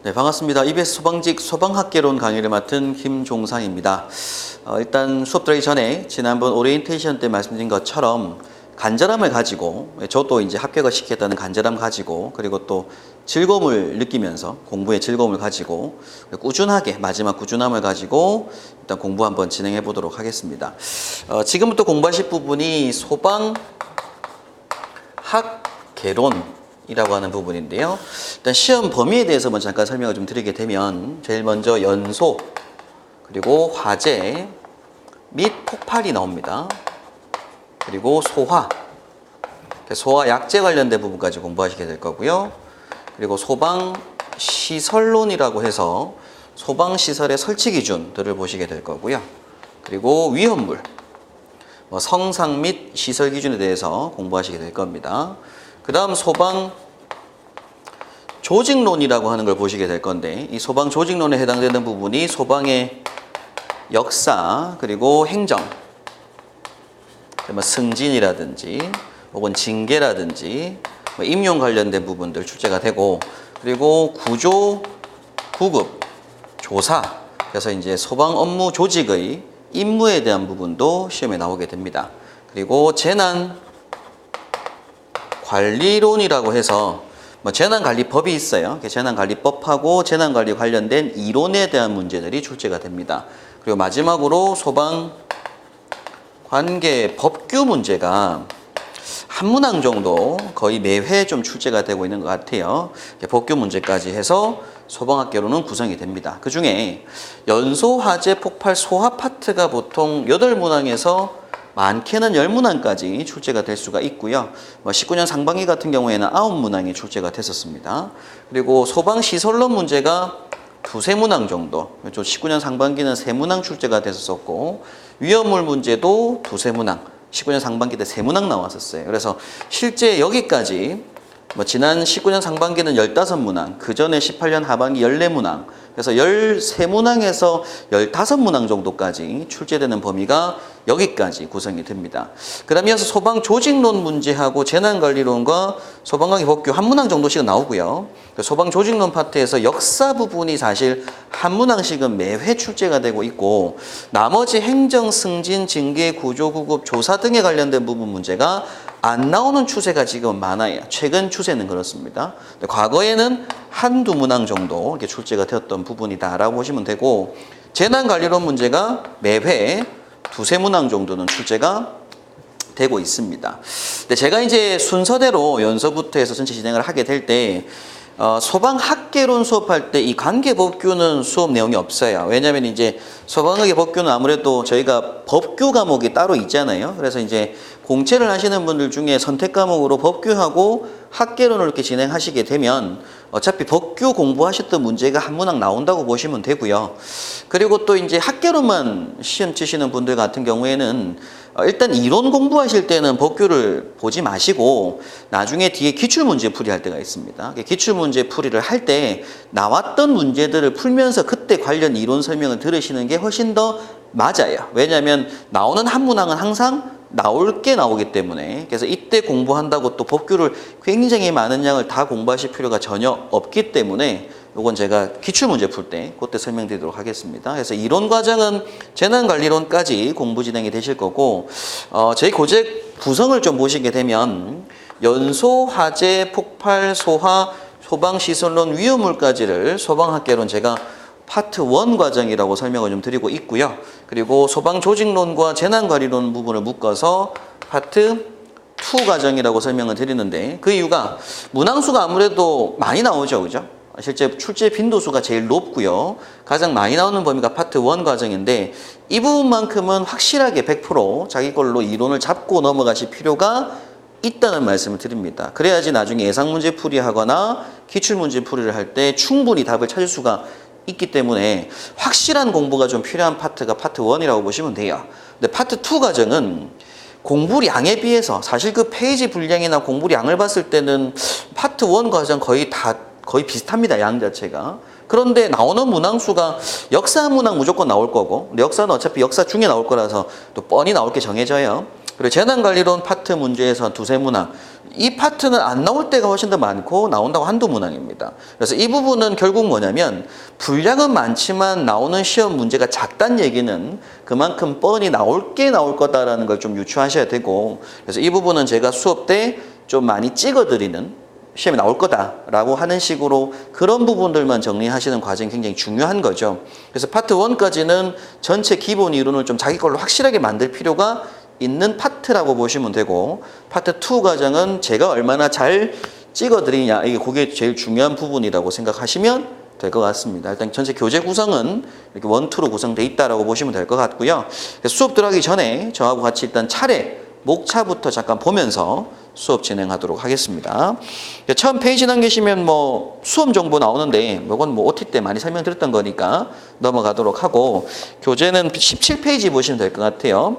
네, 반갑습니다. EBS 소방직 소방학개론 강의를 맡은 김종상입니다. 일단 수업 들어가기 전에 지난번 오리엔테이션 때 말씀드린 것처럼 간절함을 가지고, 저도 이제 합격을 시켰다는 간절함 가지고, 그리고 또 즐거움을 느끼면서 공부의 즐거움을 가지고 꾸준하게, 마지막 꾸준함을 가지고 일단 공부 한번 진행해 보도록 하겠습니다. 지금부터 공부하실 부분이 소방학개론 이라고 하는 부분인데요. 일단 시험 범위에 대해서 먼저 잠깐 설명을 좀 드리게 되면, 제일 먼저 연소, 그리고 화재 및 폭발이 나옵니다. 그리고 소화, 소화 약재 관련된 부분까지 공부하시게 될 거고요. 그리고 소방시설론이라고 해서 소방시설의 설치 기준들을 보시게 될 거고요. 그리고 위험물, 성상 및 시설 기준에 대해서 공부하시게 될 겁니다. 그 다음 소방 조직론이라고 하는 걸 보시게 될 건데, 이 소방 조직론에 해당되는 부분이 소방의 역사, 그리고 행정, 승진이라든지 혹은 징계라든지 임용 관련된 부분들 출제가 되고, 그리고 구조, 구급, 조사, 그래서 이제 소방 업무 조직의 임무에 대한 부분도 시험에 나오게 됩니다. 그리고 재난 관리론이라고 해서 재난관리법이 있어요. 재난관리법하고 재난관리 관련된 이론에 대한 문제들이 출제가 됩니다. 그리고 마지막으로 소방관계 법규 문제가 한 문항 정도 거의 매회 좀 출제가 되고 있는 것 같아요. 법규 문제까지 해서 소방학개론은 구성이 됩니다. 그 중에 연소, 화재, 폭발, 소화 파트가 보통 8문항에서 많게는 10문항까지 출제가 될 수가 있고요. 19년 상반기 같은 경우에는 9문항이 출제가 됐었습니다. 그리고 소방시설론 문제가 2-3문항 정도, 19년 상반기는 3문항 출제가 됐었고, 위험물 문제도 2-3문항, 19년 상반기 때 3문항 나왔었어요. 그래서 실제 여기까지 지난 19년 상반기는 15문항, 그 전에 18년 하반기 14문항, 그래서 13문항에서 15문항 정도까지 출제되는 범위가 여기까지 구성이 됩니다. 그 다음에 이어서 소방조직론 문제하고 재난관리론과 소방관계 법규 한 문항 정도씩은 나오고요. 소방조직론 파트에서 역사 부분이 사실 한 문항씩은 매회 출제가 되고 있고, 나머지 행정, 승진, 징계, 구조, 구급, 조사 등에 관련된 부분 문제가 안 나오는 추세가 지금 많아요. 최근 추세는 그렇습니다. 과거에는 1-2문항 정도 이렇게 출제가 되었던 부분이다라고 보시면 되고, 재난관리론 문제가 매회 2-3문항 정도는 출제가 되고 있습니다. 근데 제가 이제 순서대로 연서부터 해서 전체 진행을 하게 될 때, 소방학개론 수업할 때 이 관계법규는 수업 내용이 없어요. 왜냐하면 이제 소방학개 법규는 아무래도 저희가 법규 과목이 따로 있잖아요. 그래서 이제 공채를 하시는 분들 중에 선택 과목으로 법규하고 학개론을 이렇게 진행하시게 되면 어차피 법규 공부하셨던 문제가 한 문항 나온다고 보시면 되고요. 그리고 또 이제 학개론만 시험 치시는 분들 같은 경우에는 일단 이론 공부하실 때는 법규를 보지 마시고 나중에 뒤에 기출문제 풀이할 때가 있습니다. 기출문제 풀이를 할 때 나왔던 문제들을 풀면서 그때 관련 이론 설명을 들으시는 게 훨씬 더 맞아요. 왜냐하면 나오는 한 문항은 항상 나올 게 나오기 때문에, 그래서 이때 공부한다고 또 법규를 굉장히 많은 양을 다 공부하실 필요가 전혀 없기 때문에 이건 제가 기출문제 풀 때 그때 설명드리도록 하겠습니다. 그래서 이론 과정은 재난관리론까지 공부 진행이 되실 거고, 저희 고제 구성을 좀 보시게 되면 연소, 화재, 폭발, 소화, 소방시설론, 위험물까지를 소방학개론 제가 파트 1 과정이라고 설명을 좀 드리고 있고요. 그리고 소방조직론과 재난관리론 부분을 묶어서 파트 2 과정이라고 설명을 드리는데, 그 이유가 문항수가 아무래도 많이 나오죠, 그죠? 실제 출제 빈도수가 제일 높고요. 가장 많이 나오는 범위가 파트 1 과정인데, 이 부분만큼은 확실하게 100% 자기 걸로 이론을 잡고 넘어가실 필요가 있다는 말씀을 드립니다. 그래야지 나중에 예상문제 풀이하거나 기출문제 풀이를 할 때 충분히 답을 찾을 수가 있기 때문에 확실한 공부가 좀 필요한 파트가 파트 1이라고 보시면 돼요. 근데 파트 2 과정은 공부량에 비해서 사실 그 페이지 분량이나 공부량을 봤을 때는 파트 1 과정 거의 비슷합니다. 양 자체가. 그런데 나오는 문항수가 역사 문항 무조건 나올 거고, 근데 역사는 어차피 역사 중에 나올 거라서 또 뻔히 나올 게 정해져요. 그리고 재난관리론 파트 문제에서 한 두세 문항. 이 파트는 안 나올 때가 훨씬 더 많고 나온다고 한두 문항입니다. 그래서 이 부분은 결국 뭐냐면 분량은 많지만 나오는 시험 문제가 작다는 얘기는 그만큼 뻔히 나올 거다라는 걸 좀 유추하셔야 되고, 그래서 이 부분은 제가 수업 때 좀 많이 찍어드리는, 시험에 나올 거다라고 하는 식으로 그런 부분들만 정리하시는 과정이 굉장히 중요한 거죠. 그래서 파트 1까지는 전체 기본 이론을 좀 자기 걸로 확실하게 만들 필요가 있는 파트라고 보시면 되고, 파트 2 과정은 제가 얼마나 잘 찍어드리냐, 그게 제일 중요한 부분이라고 생각하시면 될 것 같습니다. 일단 전체 교재 구성은 이렇게 1, 2로 구성되어 있다라고 보시면 될 것 같고요. 수업 들어가기 전에 저하고 같이 일단 차례 목차부터 잠깐 보면서 수업 진행하도록 하겠습니다. 처음 페이지 남기시면 뭐 수험 정보 나오는데 이건 뭐 OT 때 많이 설명드렸던 거니까 넘어가도록 하고, 교재는 17페이지 보시면 될 것 같아요.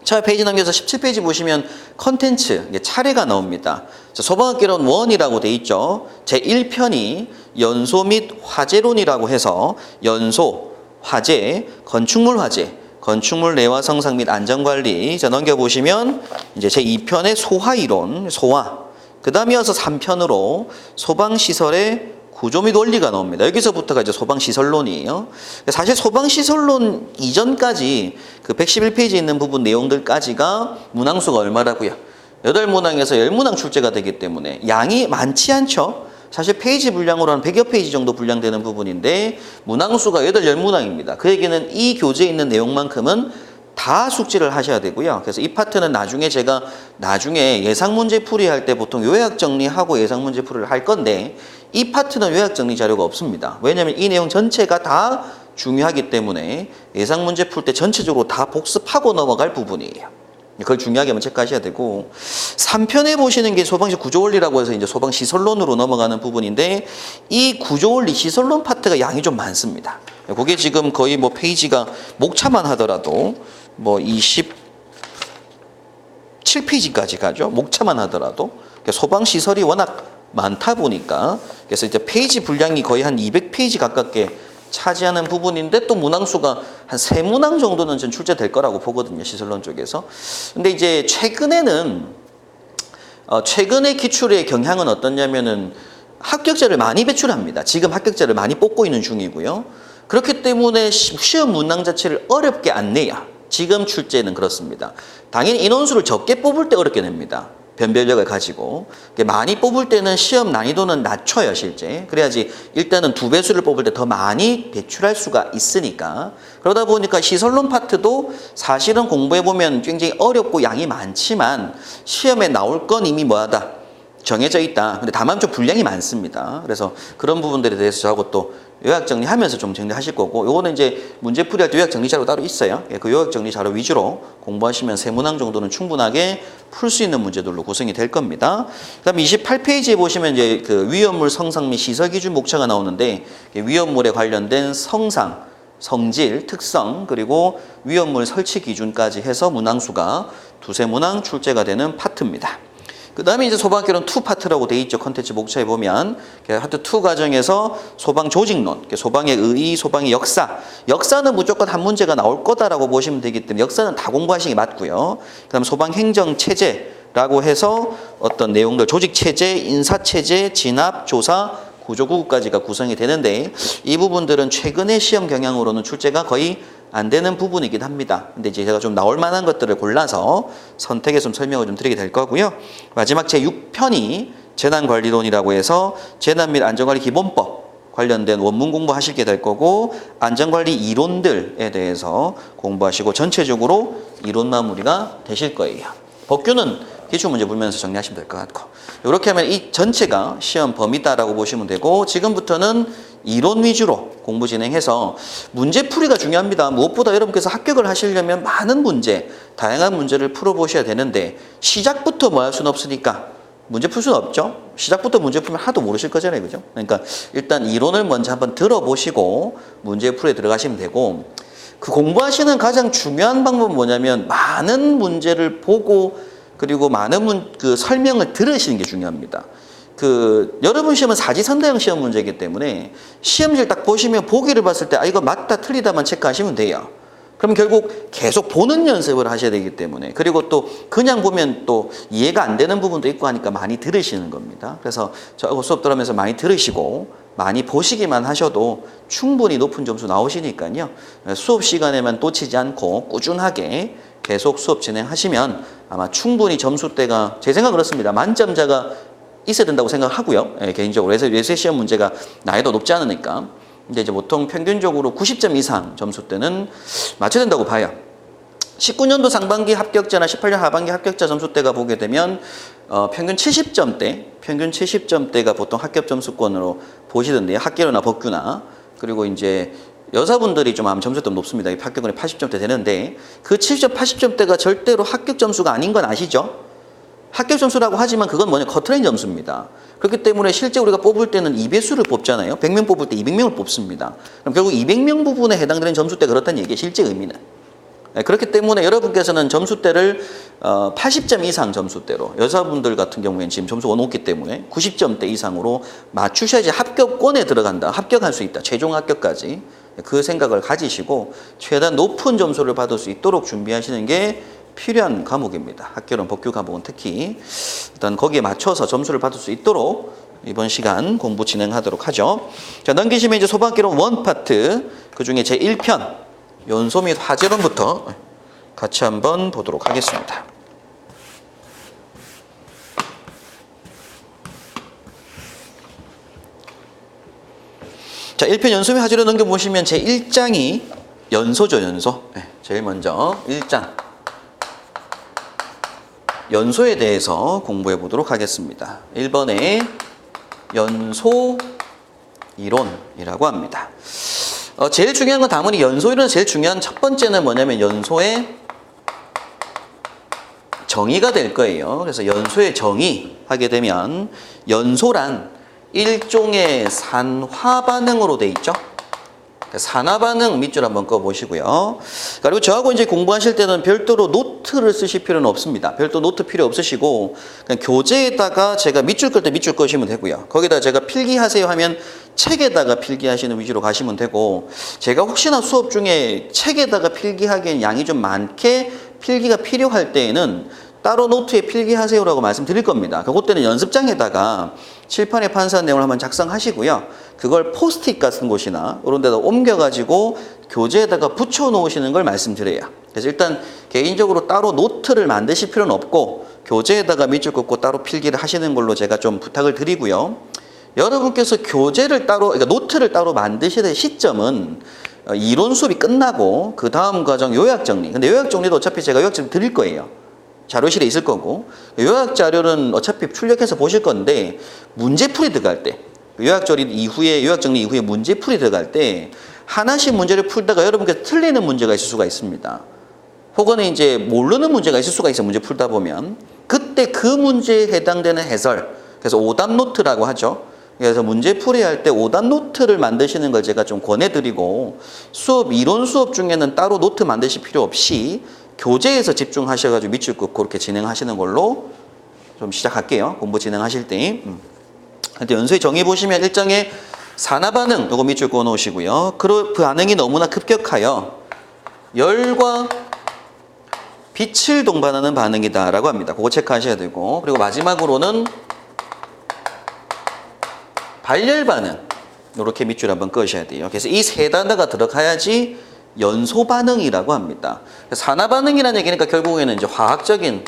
차 페이지 넘겨서 17페이지 보시면 컨텐츠, 차례가 나옵니다. 소방학개론 1이라고 돼 있죠. 제1편이 연소 및 화재론이라고 해서 연소, 화재, 건축물 화재, 건축물 내화 성상 및 안전관리. 넘겨보시면 이제 제2편의 소화이론, 소화. 그 다음에 이어서 3편으로 소방시설의 구조 및 원리가 나옵니다. 여기서부터가 이제 소방시설론이에요. 사실 소방시설론 이전까지 그 111페이지에 있는 부분 내용들까지가 문항수가 얼마라고요? 8문항에서 10문항 출제가 되기 때문에 양이 많지 않죠. 사실 페이지 분량으로 한 100여 페이지 정도 분량되는 부분인데 문항수가 8, 10문항입니다. 그 얘기는 이 교재에 있는 내용만큼은 다 숙지를 하셔야 되고요. 그래서 이 파트는 제가 나중에 예상문제 풀이할 때 보통 요약 정리하고 예상문제 풀이를 할 건데, 이 파트는 요약 정리 자료가 없습니다. 왜냐하면 이 내용 전체가 다 중요하기 때문에 예상문제 풀 때 전체적으로 다 복습하고 넘어갈 부분이에요. 그걸 중요하게 한번 체크하셔야 되고, 3편에 보시는 게 소방시 구조원리라고 해서 이제 소방시설론으로 넘어가는 부분인데, 이 구조원리 시설론 파트가 양이 좀 많습니다. 그게 지금 거의 뭐 페이지가 목차만 하더라도 뭐 27페이지까지 가죠. 목차만 하더라도. 소방시설이 워낙 많다 보니까, 그래서 이제 페이지 분량이 거의 한 200페이지 가깝게 차지하는 부분인데, 또 문항수가 한 3문항 정도는 전 출제될 거라고 보거든요, 시설론 쪽에서. 근데 이제 최근에 기출의 경향은 어떠냐면은 합격자를 많이 배출합니다. 지금 합격자를 많이 뽑고 있는 중이고요. 그렇기 때문에 시험 문항 자체를 어렵게 안 내야. 지금 출제는 그렇습니다. 당연히 인원수를 적게 뽑을 때 어렵게 냅니다. 변별력을 가지고. 많이 뽑을 때는 시험 난이도는 낮춰요, 실제. 그래야지 일단은 2배수를 뽑을 때 더 많이 배출할 수가 있으니까. 그러다 보니까 시설론 파트도 사실은 공부해보면 굉장히 어렵고 양이 많지만 시험에 나올 건 이미 뭐하다? 정해져 있다. 근데 다만 좀 분량이 많습니다. 그래서 그런 부분들에 대해서 저하고 또 요약 정리하면서 좀 정리하실 거고, 요거는 이제 문제 풀이할 때 요약 정리 자료 따로 있어요. 그 요약 정리 자료 위주로 공부하시면 3문항 정도는 충분하게 풀 수 있는 문제들로 구성이 될 겁니다. 그다음에 28페이지에 보시면 이제 그 위험물 성상 및 시설 기준 목차가 나오는데, 위험물에 관련된 성상, 성질, 특성, 그리고 위험물 설치 기준까지 해서 문항수가 2-3문항 출제가 되는 파트입니다. 그 다음에 이제 소방학개론 2 파트라고 돼 있죠. 컨텐츠 목차에 보면. 파트 2 과정에서 소방 조직론, 소방의 의의, 소방의 역사. 역사는 무조건 한 문제가 나올 거다라고 보시면 되기 때문에 역사는 다 공부하시는 게 맞고요. 그 다음에 소방 행정 체제라고 해서 어떤 내용들, 조직 체제, 인사 체제, 진압, 조사, 구조 구급까지가 구성이 되는데, 이 부분들은 최근의 시험 경향으로는 출제가 거의 안 되는 부분이긴 합니다. 근데 이제 제가 좀 나올 만한 것들을 골라서 선택해서 좀 설명을 좀 드리게 될 거고요. 마지막 제6편이 재난관리론이라고 해서 재난 및 안전관리 기본법 관련된 원문 공부하시게 될 거고, 안전관리 이론들에 대해서 공부하시고 전체적으로 이론 마무리가 되실 거예요. 법규는 기출문제 풀면서 정리하시면 될 것 같고, 이렇게 하면 이 전체가 시험 범위다라고 보시면 되고, 지금부터는 이론 위주로 공부 진행해서 문제 풀이가 중요합니다. 무엇보다 여러분께서 합격을 하시려면 많은 문제, 다양한 문제를 풀어보셔야 되는데, 시작부터 뭐 할 수는 없으니까 문제 풀 수는 없죠. 시작부터 문제 풀면 하도 모르실 거잖아요, 그죠? 그러니까 일단 이론을 먼저 한번 들어보시고 문제 풀이에 들어가시면 되고, 그 공부하시는 가장 중요한 방법은 뭐냐면 많은 문제를 보고 그리고 많은 그 설명을 들으시는 게 중요합니다. 여러분 시험은 사지선다형 시험 문제이기 때문에 시험지를 딱 보시면 보기를 봤을 때 이거 맞다 틀리다만 체크하시면 돼요. 그럼 결국 계속 보는 연습을 하셔야 되기 때문에, 그리고 또 그냥 보면 또 이해가 안 되는 부분도 있고 하니까 많이 들으시는 겁니다. 그래서 저 수업 들으면서 많이 들으시고 많이 보시기만 하셔도 충분히 높은 점수 나오시니까요. 수업 시간에만 놓치지 않고 꾸준하게 계속 수업 진행하시면 아마 충분히 점수대가, 제 생각은 그렇습니다, 만점자가 있어야 된다고 생각하고요. 개인적으로. 그래서 예세 시험 문제가 난이도 높지 않으니까. 근데 이제 보통 평균적으로 90점 이상 점수대는 맞춰야 된다고 봐요. 19년도 상반기 합격자나 18년 하반기 합격자 점수대가 보게 되면 평균 70점대가 보통 합격 점수권으로 보시던데요. 학계로나 법규나. 그리고 이제 여자분들이 좀 아마 점수대가 높습니다. 합격률이 80점대 되는데 그 70점, 80점대가 절대로 합격 점수가 아닌 건 아시죠? 합격 점수라고 하지만 그건 뭐냐, 커트라인 점수입니다. 그렇기 때문에 실제 우리가 뽑을 때는 2배수를 뽑잖아요. 100명 뽑을 때 200명을 뽑습니다. 그럼 결국 200명 부분에 해당되는 점수대가 그렇다는 얘기예요. 실제 의미는. 그렇기 때문에 여러분께서는 점수대를 80점 이상 점수대로, 여자분들 같은 경우에는 지금 점수가 높기 때문에 90점대 이상으로 맞추셔야지 합격권에 들어간다. 합격할 수 있다. 최종 합격까지. 그 생각을 가지시고 최대한 높은 점수를 받을 수 있도록 준비하시는 게 필요한 과목입니다. 학교론 법규 과목은 특히 일단 거기에 맞춰서 점수를 받을 수 있도록 이번 시간 공부 진행하도록 하죠. 자, 넘기시면 이제 소방학개론 원 파트, 그 중에 제 1편 연소 및 화재론부터 같이 한번 보도록 하겠습니다. 자, 1편 연소 및 화재론 넘겨보시면 제 1장이 연소죠, 연소. 제일 먼저 1장. 연소에 대해서 공부해 보도록 하겠습니다. 1번에 연소 이론이라고 합니다. 제일 중요한 건 당연히 연소 이론은 제일 중요한 첫 번째는 뭐냐면 연소의 정의가 될 거예요. 그래서 연소의 정의 하게 되면 연소란 일종의 산화 반응으로 돼 있죠. 산화 반응 밑줄 한번 꺼보시고요. 그리고 저하고 이제 공부하실 때는 별도로 노트를 쓰실 필요는 없습니다. 별도 노트 필요 없으시고 그냥 교재에다가 제가 밑줄 끌 때 밑줄 꺼시면 되고요. 거기다 제가 필기하세요 하면 책에다가 필기하시는 위주로 가시면 되고, 제가 혹시나 수업 중에 책에다가 필기하기엔 양이 좀 많게 필기가 필요할 때에는 따로 노트에 필기하세요라고 말씀드릴 겁니다. 그때는 연습장에다가 칠판에 판사한 내용을 한번 작성하시고요. 그걸 포스트잇 같은 곳이나 이런 데다 옮겨가지고 교재에다가 붙여 놓으시는 걸 말씀드려요. 그래서 일단 개인적으로 따로 노트를 만드실 필요는 없고 교재에다가 밑줄 긋고 따로 필기를 하시는 걸로 제가 좀 부탁을 드리고요. 여러분께서 교재를 따로, 그러니까 노트를 따로 만드셔야 될 시점은 이론 수업이 끝나고 그 다음 과정 요약 정리. 근데 요약 정리도 어차피 제가 요약 정리 드릴 거예요. 자료실에 있을 거고, 요약 자료는 어차피 출력해서 보실 건데 문제풀이 들어갈 때, 요약 정리 이후에 문제풀이 들어갈 때 하나씩 문제를 풀다가 여러분께서 틀리는 문제가 있을 수가 있습니다. 혹은 이제 모르는 문제가 있을 수가 있어요. 문제 풀다 보면 그때 그 문제에 해당되는 해설, 그래서 오답 노트라고 하죠. 그래서 문제풀이 할 때 오답 노트를 만드시는 걸 제가 좀 권해드리고, 이론 수업 중에는 따로 노트 만드실 필요 없이 교재에서 집중하셔가지고 밑줄 긋고 그렇게 진행하시는 걸로 좀 시작할게요. 공부 진행하실 때. 근데 연소의 정의 보시면 일정의 산화 반응, 요거 밑줄 그어 놓으시고요. 그 반응이 너무나 급격하여 열과 빛을 동반하는 반응이다라고 합니다. 그거 체크하셔야 되고, 그리고 마지막으로는 발열 반응, 이렇게 밑줄 한번 끄셔야 돼요. 그래서 이 세 단어가 들어가야지 연소 반응이라고 합니다. 산화 반응이라는 얘기니까 결국에는 이제 화학적인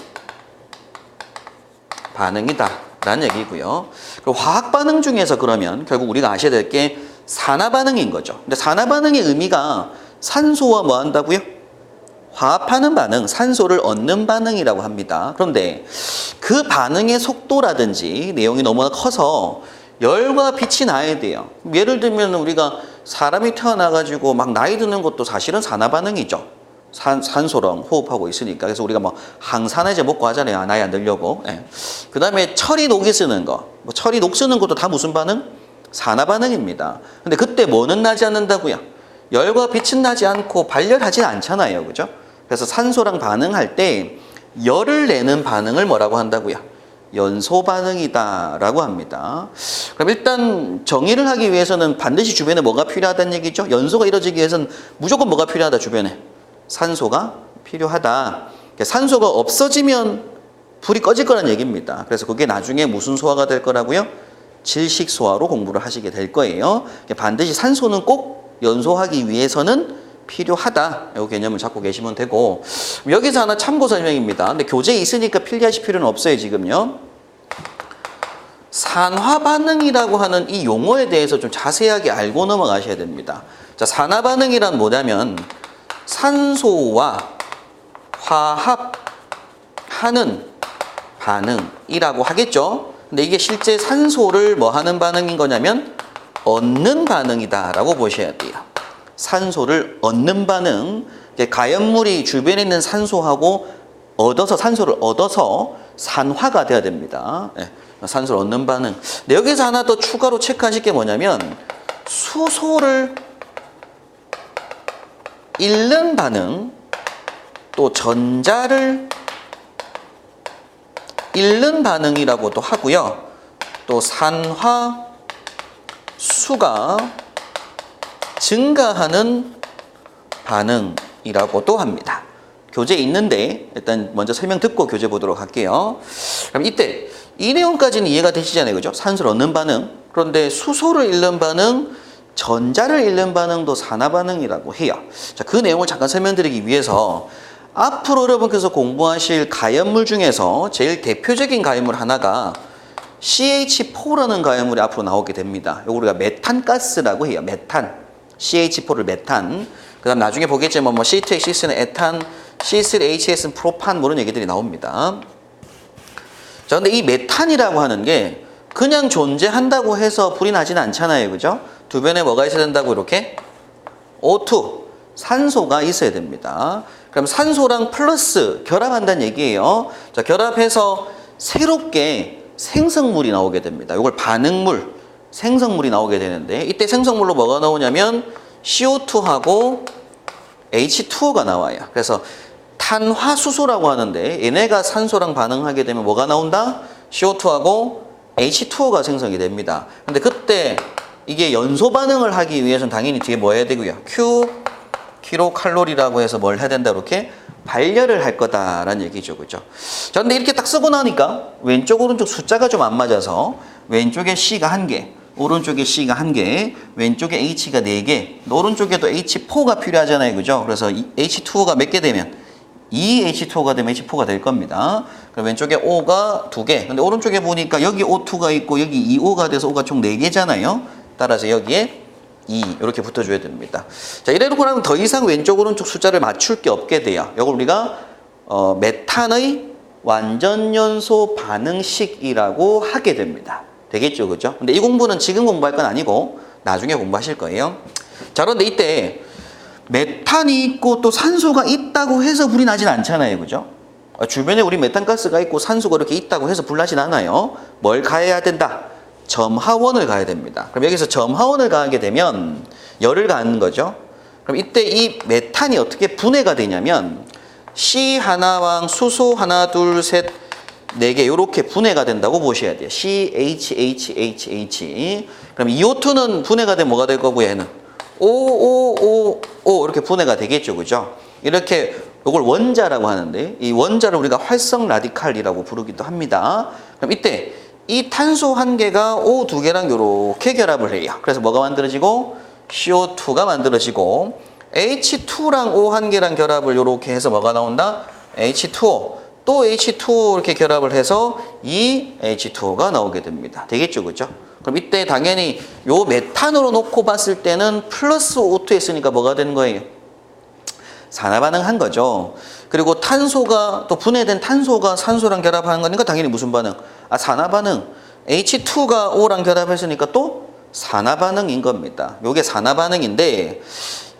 반응이다라는 얘기고요. 그리고 화학 반응 중에서 그러면 결국 우리가 아셔야 될 게 산화 반응인 거죠. 근데 산화 반응의 의미가 산소와 뭐 한다고요? 화합하는 반응, 산소를 얻는 반응이라고 합니다. 그런데 그 반응의 속도라든지 내용이 너무나 커서 열과 빛이 나야 돼요. 예를 들면 우리가 사람이 태어나가지고 막 나이 드는 것도 사실은 산화 반응이죠. 산소랑 호흡하고 있으니까. 그래서 우리가 뭐 항산화제 먹고 하잖아요. 나이 안 들려고. 그 다음에 철이 녹이 쓰는 거. 철이 녹 쓰는 것도 다 무슨 반응? 산화 반응입니다. 근데 그때 뭐는 나지 않는다고요? 열과 빛은 나지 않고 발열하지 않잖아요. 그죠? 그래서 산소랑 반응할 때 열을 내는 반응을 뭐라고 한다고요? 연소 반응이다라고 합니다. 그럼 일단 정의를 하기 위해서는 반드시 주변에 뭐가 필요하다는 얘기죠? 연소가 이루어지기 위해서는 무조건 뭐가 필요하다, 주변에? 산소가 필요하다. 산소가 없어지면 불이 꺼질 거란 얘기입니다. 그래서 그게 나중에 무슨 소화가 될 거라고요? 질식소화로 공부를 하시게 될 거예요. 반드시 산소는 꼭 연소하기 위해서는 필요하다. 이 개념을 잡고 계시면 되고, 여기서 하나 참고 설명입니다. 근데 교재에 있으니까 필기하실 필요는 없어요, 지금요. 산화 반응이라고 하는 이 용어에 대해서 좀 자세하게 알고 넘어가셔야 됩니다. 자, 산화 반응이란 뭐냐면 산소와 화합하는 반응이라고 하겠죠. 근데 이게 실제 산소를 뭐 하는 반응인 거냐면 얻는 반응이다라고 보셔야 돼요. 산소를 얻는 반응. 가연물이 주변에 있는 산소하고 산소를 얻어서 산화가 돼야 됩니다. 네, 산소를 얻는 반응. 근데 여기서 하나 더 추가로 체크하실 게 뭐냐면 수소를 잃는 반응, 또 전자를 잃는 반응이라고도 하고요. 또 산화수가 증가하는 반응이라고도 합니다. 교재에 있는데 일단 먼저 설명 듣고 교재 보도록 할게요. 그럼 이때 이 내용까지는 이해가 되시잖아요. 그죠? 산소를 얻는 반응. 그런데 수소를 잃는 반응, 전자를 잃는 반응도 산화 반응이라고 해요. 자, 그 내용을 잠깐 설명드리기 위해서 앞으로 여러분께서 공부하실 가연물 중에서 제일 대표적인 가연물 하나가 CH4라는 가연물이 앞으로 나오게 됩니다. 이거 우리가 메탄가스라고 해요. 메탄. CH4를 메탄. 그 다음 나중에 보겠지만 뭐 C2H6는 에탄, C3H6는 프로판 뭐 이런 얘기들이 나옵니다. 자, 근데 이 메탄이라고 하는 게 그냥 존재한다고 해서 불이 나지는 않잖아요. 그죠? 주변에 뭐가 있어야 된다고 이렇게? O2, 산소가 있어야 됩니다. 그럼 산소랑 플러스 결합한다는 얘기예요. 자, 결합해서 새롭게 생성물이 나오게 됩니다. 이걸 반응물, 생성물이 나오게 되는데 이때 생성물로 뭐가 나오냐면 CO2하고 H2O가 나와요. 그래서 탄화수소라고 하는데 얘네가 산소랑 반응하게 되면 뭐가 나온다? CO2하고 H2O가 생성이 됩니다. 근데 그때 이게 연소 반응을 하기 위해서는 당연히 뒤에 뭐 해야 되고요? 킬로칼로리라고 해서 뭘 해야 된다? 이렇게 발열을 할 거다라는 얘기죠. 그죠? 자, 근데 이렇게 딱 쓰고 나니까 왼쪽, 오른쪽 숫자가 좀 안 맞아서 왼쪽에 C가 1개, 오른쪽에 C가 1개, 왼쪽에 H가 4개, 오른쪽에도 H4가 필요하잖아요. 그죠? 그래서 H2O가 몇 개 되면 2H2O가 되면 H4가 될 겁니다. 그럼 왼쪽에 O가 2개. 근데 오른쪽에 보니까 여기 O2가 있고 여기 2O가 돼서 O가 총 4개잖아요. 따라서 여기에 2 이렇게 붙어줘야 됩니다. 자, 이래놓고 나면 더 이상 왼쪽 오른쪽 숫자를 맞출 게 없게 돼요. 이걸 우리가 메탄의 완전연소 반응식이라고 하게 됩니다. 되겠죠, 그죠? 근데 이 공부는 지금 공부할 건 아니고 나중에 공부하실 거예요. 자, 그런데 이때 메탄이 있고 또 산소가 있다고 해서 불이 나진 않잖아요, 그죠? 주변에 우리 메탄가스가 있고 산소가 이렇게 있다고 해서 불 나진 않아요. 뭘 가해야 된다? 점하원을 가야 됩니다. 그럼 여기서 점하원을 가하게 되면 열을 가하는 거죠. 그럼 이때 이 메탄이 어떻게 분해가 되냐면 C 하나랑 수소 하나, 둘, 셋, 4개 이렇게 분해가 된다고 보셔야 돼요. CHHHH. 그럼 CO2는 분해가 되면 뭐가 될 거고 얘는 OOO 이렇게 분해가 되겠죠, 그죠? 이렇게 이걸 원자라고 하는데 이 원자를 우리가 활성 라디칼이라고 부르기도 합니다. 그럼 이때 이 탄소 1개가 O 2개랑 이렇게 결합을 해요. 그래서 뭐가 만들어지고 CO2가 만들어지고 H2랑 O 1개랑 결합을 이렇게 해서 뭐가 나온다? H2O. 또 H2O 이렇게 결합을 해서 이 H2O가 나오게 됩니다. 되겠죠, 그죠? 그럼 이때 당연히 요 메탄으로 놓고 봤을 때는 플러스 O2 했으니까 뭐가 되는 거예요? 산화 반응한 거죠. 그리고 탄소가 또 분해된 탄소가 산소랑 결합하는 거니까 당연히 무슨 반응? 산화 반응. H2가 O랑 결합했으니까 또 산화 반응인 겁니다. 요게 산화 반응인데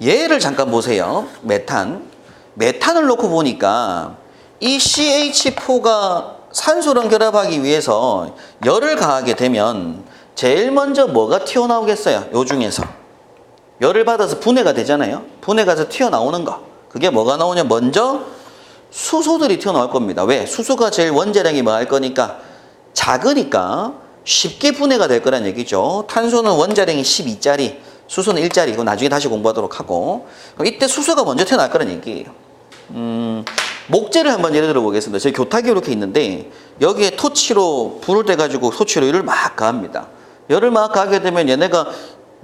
얘를 잠깐 보세요. 메탄을 놓고 보니까 이 CH4가 산소랑 결합하기 위해서 열을 가하게 되면 제일 먼저 뭐가 튀어나오겠어요? 요 중에서 열을 받아서 분해가 되잖아요. 분해가 돼서 튀어나오는 거. 그게 뭐가 나오냐? 먼저 수소들이 튀어나올 겁니다. 왜? 수소가 제일 원자량이 뭐 할 거니까 작으니까 쉽게 분해가 될 거란 얘기죠. 탄소는 원자량이 12짜리, 수소는 1짜리. 이거 나중에 다시 공부하도록 하고. 그럼 이때 수소가 먼저 튀어나올 거란 얘기예요. 목재를 한번 예를 들어 보겠습니다. 저희 교탁이 이렇게 있는데 여기에 토치로 불을 떼가지고 토치로 열을 막 가합니다. 열을 막 가게 되면 얘네가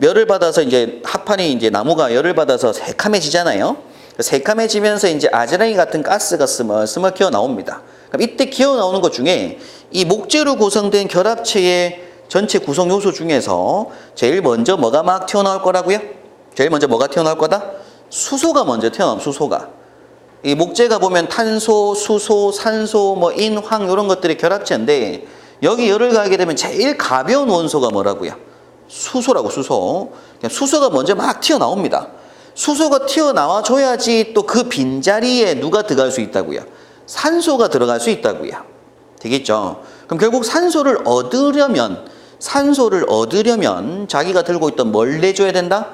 열을 받아서 이제 합판이 이제 나무가 열을 받아서 새카매지잖아요. 새카매지면서 이제 아즈라기 같은 가스가 스멀스멀 기어 나옵니다. 그럼 이때 기어 나오는 것 중에 이 목재로 구성된 결합체의 전체 구성 요소 중에서 제일 먼저 뭐가 막 튀어나올 거라고요? 제일 먼저 뭐가 튀어나올 거다? 수소가 먼저 튀어나옵니다. 수소가. 이 목재가 보면 탄소, 수소, 산소, 뭐 인, 황 이런 것들이 결합체인데 여기 열을 가하게 되면 제일 가벼운 원소가 뭐라고요? 수소라고 수소. 수소가 먼저 막 튀어나옵니다. 수소가 튀어나와 줘야지 또 그 빈자리에 누가 들어갈 수 있다고요? 산소가 들어갈 수 있다고요. 되겠죠? 그럼 결국 산소를 얻으려면 자기가 들고 있던 뭘 내줘야 된다?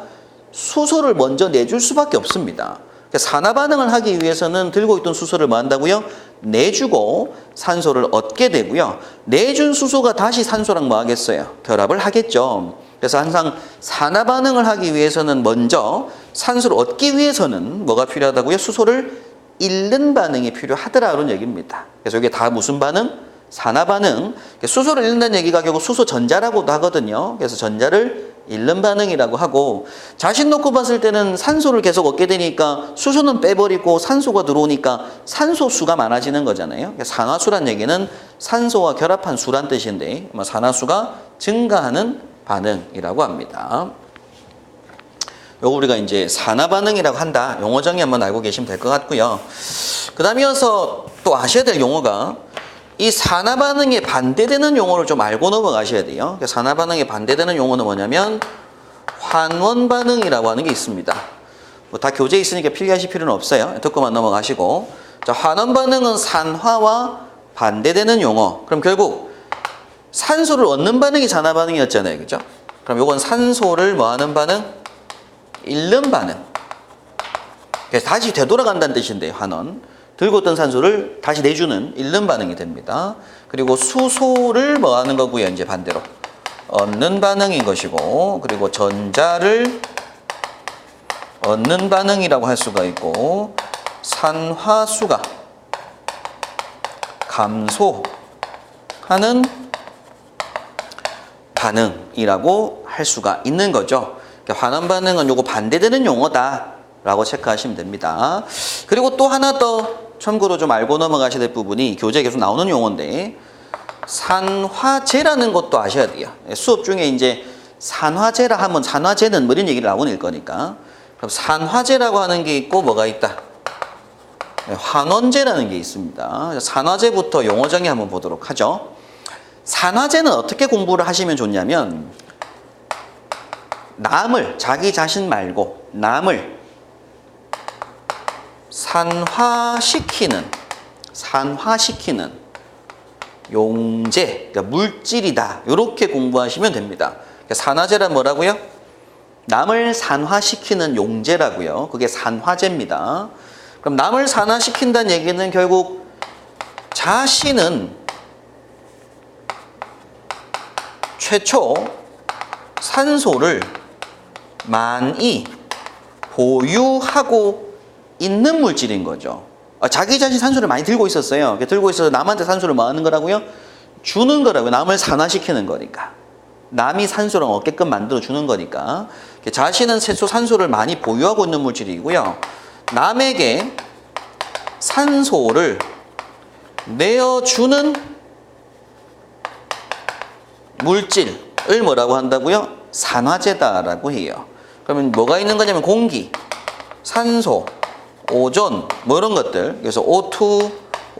수소를 먼저 내줄 수밖에 없습니다. 산화 반응을 하기 위해서는 들고 있던 수소를 뭐 한다고요? 내주고 산소를 얻게 되고요. 내준 수소가 다시 산소랑 뭐 하겠어요? 결합을 하겠죠. 그래서 항상 산화 반응을 하기 위해서는 먼저 산소를 얻기 위해서는 뭐가 필요하다고요? 수소를 잃는 반응이 필요하더라 그런 얘기입니다. 그래서 이게 다 무슨 반응? 산화 반응. 수소를 잃는다는 얘기가 결국 수소 전자라고도 하거든요. 그래서 전자를 잃는 반응이라고 하고 자신 놓고 봤을 때는 산소를 계속 얻게 되니까 수소는 빼버리고 산소가 들어오니까 산소수가 많아지는 거잖아요. 산화수란 얘기는 산소와 결합한 수란 뜻인데 산화수가 증가하는 반응이라고 합니다. 요거 우리가 이제 산화 반응이라고 한다. 용어 정의 한번 알고 계시면 될 것 같고요. 그 다음에 이어서 또 아셔야 될 용어가 이 산화 반응에 반대되는 용어를 좀 알고 넘어가셔야 돼요. 산화 반응에 반대되는 용어는 뭐냐면 환원 반응이라고 하는 게 있습니다. 뭐 다 교재에 있으니까 필기하실 필요는 없어요. 듣고만 넘어가시고. 자, 환원 반응은 산화와 반대되는 용어. 그럼 결국 산소를 얻는 반응이 산화 반응이었잖아요. 그죠? 그럼 요건 산소를 뭐 하는 반응? 잃는 반응. 그래서 다시 되돌아간다는 뜻인데요. 환원. 들고 있던 산소를 다시 내주는 잃는 반응이 됩니다. 그리고 수소를 뭐 하는 거고요. 이제 반대로 얻는 반응인 것이고, 그리고 전자를 얻는 반응이라고 할 수가 있고, 산화수가 감소하는 반응이라고 할 수가 있는 거죠. 환원 반응은 요거 반대되는 용어다라고 체크하시면 됩니다. 그리고 또 하나 더 참고로 좀 알고 넘어가셔야 될 부분이 교재에 계속 나오는 용어인데 산화제라는 것도 아셔야 돼요. 수업 중에 이제 산화제라 하면 산화제는 뭐 이런 얘기를 나오는 거니까. 그럼 산화제라고 하는 게 있고 뭐가 있다? 환원제라는 게 있습니다. 산화제부터 용어 정의 한번 보도록 하죠. 산화제는 어떻게 공부를 하시면 좋냐면 남을, 자기 자신 말고 남을 산화시키는 용제, 그러니까 물질이다. 이렇게 공부하시면 됩니다. 그러니까 산화제란 뭐라고요? 남을 산화시키는 용제라고요. 그게 산화제입니다. 그럼 남을 산화시킨다는 얘기는 결국 자신은 최초 산소를 많이 보유하고 있는 물질인 거죠. 자기 자신 산소를 많이 들고 있었어요. 들고 있어서 남한테 산소를 뭐 하는 거라고요? 주는 거라고요. 남을 산화시키는 거니까. 남이 산소를 얻게끔 만들어 주는 거니까. 자신은 최초 산소를 많이 보유하고 있는 물질이고요. 남에게 산소를 내어주는 물질을 뭐라고 한다고요? 산화제다라고 해요. 그러면 뭐가 있는 거냐면 공기, 산소, 오존 뭐 이런 것들, 그래서 O2,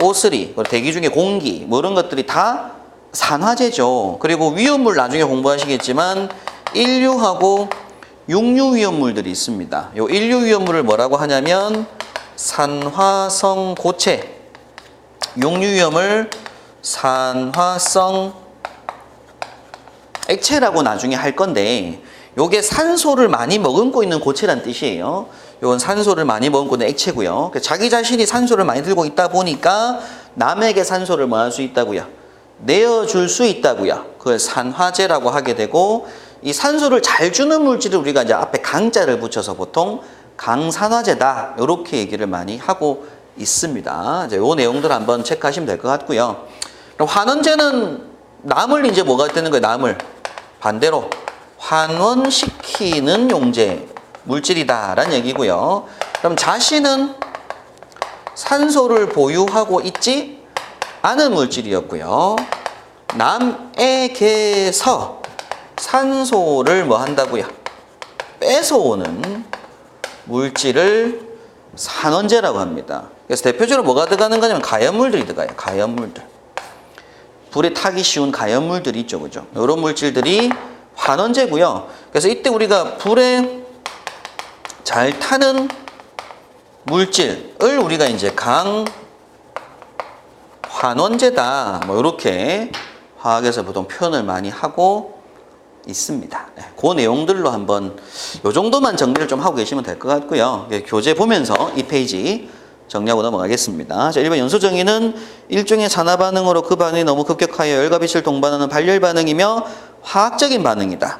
O3 대기 중에 공기 뭐 이런 것들이 다 산화제죠. 그리고 위험물 나중에 공부하시겠지만 인류하고 육류 위험물들이 있습니다. 요 인류 위험물을 뭐라고 하냐면 산화성 고체, 육류 위험을 산화성 액체라고 나중에 할 건데 요게 산소를 많이 머금고 있는 고체란 뜻이에요. 요건 산소를 많이 머금고 있는 액체고요. 자기 자신이 산소를 많이 들고 있다 보니까 남에게 산소를 뭐 할 수 있다고요? 내어줄 수 있다고요. 그걸 산화제라고 하게 되고, 이 산소를 잘 주는 물질을 우리가 이제 앞에 강자를 붙여서 보통 강산화제다 이렇게 얘기를 많이 하고 있습니다. 이제 요 내용들 한번 체크하시면 될 것 같고요. 그럼 환원제는 남을 이제 뭐가 되는 거예요? 남을 반대로 환원시키는 용제 물질이다라는 얘기고요. 그럼 자신은 산소를 보유하고 있지 않은 물질이었고요. 남에게서 산소를 뭐 한다고요? 뺏어오는 물질을 산원제라고 합니다. 그래서 대표적으로 뭐가 들어가는 거냐면 가연물들이 들어가요. 가연물들. 불에 타기 쉬운 가연물들이 있죠. 그죠? 이런 물질들이 환원제고요. 그래서 이때 우리가 불에 잘 타는 물질을 우리가 이제 강환원제다. 뭐 이렇게 화학에서 보통 표현을 많이 하고 있습니다. 네, 그 내용들로 한번 요 정도만 정리를 좀 하고 계시면 될 것 같고요. 교재 보면서 이 페이지 정리하고 넘어가겠습니다. 자, 1번 연소 정의는 일종의 산화 반응으로 그 반응이 너무 급격하여 열과 빛을 동반하는 발열 반응이며 화학적인 반응이다.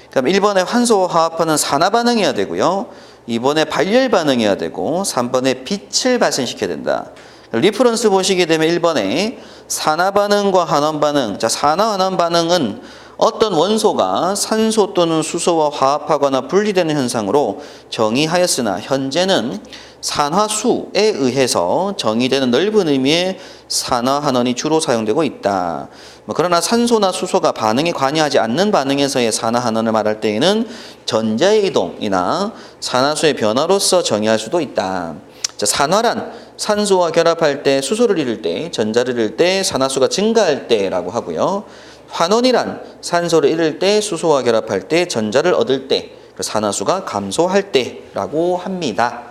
그럼 1번에 환소와 화합하는 산화 반응이어야 되고요. 2번에 발열 반응이어야 되고 3번에 빛을 발생시켜야 된다. 리퍼런스 보시게 되면 1번에 산화 반응과 환원 반응. 자, 산화 환원 반응은 어떤 원소가 산소 또는 수소와 화합하거나 분리되는 현상으로 정의하였으나 현재는 산화수에 의해서 정의되는 넓은 의미의 산화환원이 주로 사용되고 있다. 그러나 산소나 수소가 반응에 관여하지 않는 반응에서의 산화환원을 말할 때에는 전자의 이동이나 산화수의 변화로서 정의할 수도 있다. 자, 산화란 산소와 결합할 때 수소를 잃을 때, 전자를 잃을 때, 산화수가 증가할 때라고 하고요. 환원이란 산소를 잃을 때, 수소와 결합할 때, 전자를 얻을 때, 산화수가 감소할 때라고 합니다.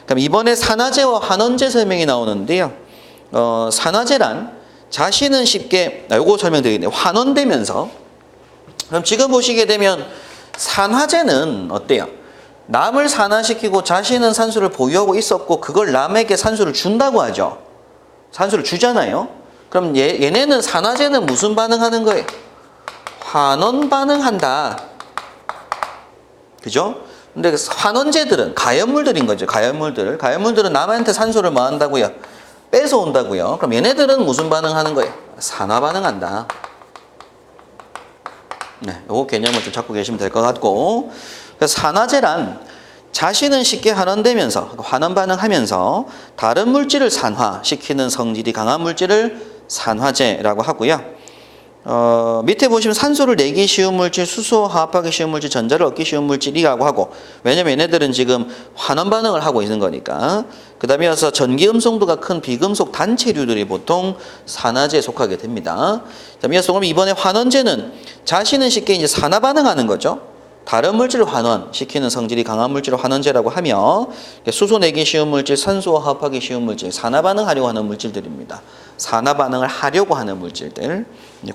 그럼 이번에 산화제와 환원제 설명이 나오는데요. 산화제란 자신은 쉽게, 요거 설명드리겠네요. 환원되면서. 그럼 지금 보시게 되면 산화제는 어때요? 남을 산화시키고 자신은 산소를 보유하고 있었고 그걸 남에게 산소를 준다고 하죠. 산소를 주잖아요. 그럼 얘네는 산화제는 무슨 반응하는 거예요? 환원 반응한다. 그죠? 근데 환원제들은 가연물들인 거죠. 가연물들. 가연물들은 남한테 산소를 뭐 한다고요? 뺏어온다고요. 그럼 얘네들은 무슨 반응하는 거예요? 산화 반응한다. 네, 요거 개념을 좀 잡고 계시면 될 것 같고. 그래서 산화제란 자신은 쉽게 환원되면서, 환원 반응하면서 다른 물질을 산화시키는 성질이 강한 물질을 산화제라고 하고요. 밑에 보시면 산소를 내기 쉬운 물질, 수소 화합하기 쉬운 물질, 전자를 얻기 쉬운 물질이라고 하고, 왜냐면 얘네들은 지금 환원 반응을 하고 있는 거니까. 그 다음에 이어서 전기 음성도가 큰 비금속 단체류들이 보통 산화제에 속하게 됩니다. 그 다음에 이어서 그럼 이번에 환원제는 자신은 쉽게 이제 산화 반응하는 거죠. 다른 물질을 환원시키는 성질이 강한 물질을 환원제라고 하며, 수소 내기 쉬운 물질, 산소와 화합하기 쉬운 물질, 산화 반응하려고 하는 물질들입니다. 산화 반응을 하려고 하는 물질들,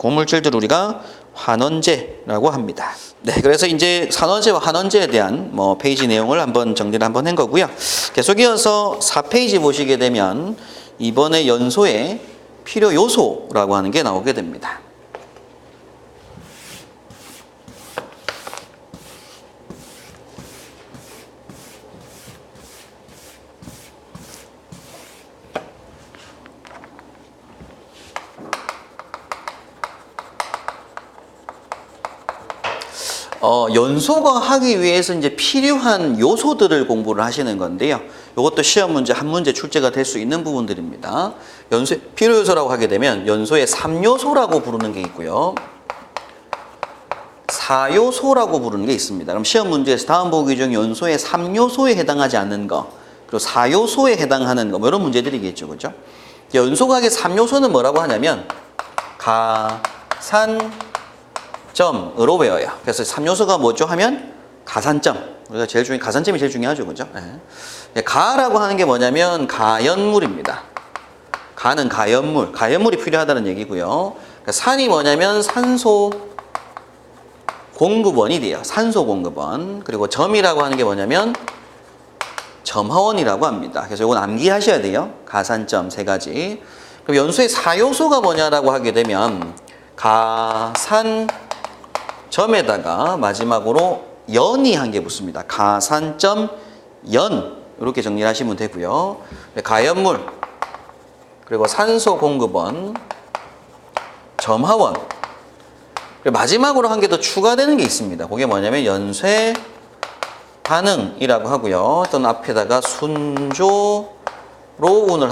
그 물질들 우리가 환원제라고 합니다. 네, 그래서 이제 산화제와 환원제에 대한 페이지 내용을 한번 정리를 한번 한 거고요. 계속 이어서 4페이지 보시게 되면 이번에 연소의 필요 요소라고 하는 게 나오게 됩니다. 연소가 하기 위해서 이제 필요한 요소들을 공부를 하시는 건데요. 이것도 시험 문제 한 문제 출제가 될 수 있는 부분들입니다. 연소의 필요 요소라고 하게 되면 연소의 3요소라고 부르는 게 있고요. 4요소라고 부르는 게 있습니다. 그럼 시험 문제에서 다음 보기 중 연소의 3요소에 해당하지 않는 거, 그리고 4요소에 해당하는 거, 이런 문제들이겠죠. 그죠? 연소각의 3요소는 뭐라고 하냐면 가산점으로 외워요. 그래서 3요소가 뭐죠 하면 가산점. 우리가 가산점이 제일 중요하죠. 그죠? 네. 가라고 하는 게 뭐냐면 가연물입니다. 가는 가연물. 가연물이 필요하다는 얘기고요. 산이 뭐냐면 산소 공급원이 돼요. 산소 공급원. 그리고 점이라고 하는 게 뭐냐면 점화원이라고 합니다. 그래서 이건 암기하셔야 돼요. 가산점 세 가지. 그럼 연소의 4요소가 뭐냐라고 하게 되면 가산점에다가 마지막으로 연이 한 개 붙습니다. 가산점 연. 이렇게 정리를 하시면 되고요. 가연물, 그리고 산소 공급원, 점화원, 그리고 마지막으로 한 개 더 추가되는 게 있습니다. 그게 뭐냐면 연쇄 반응이라고 하고요. 또는 앞에다가 순조로운을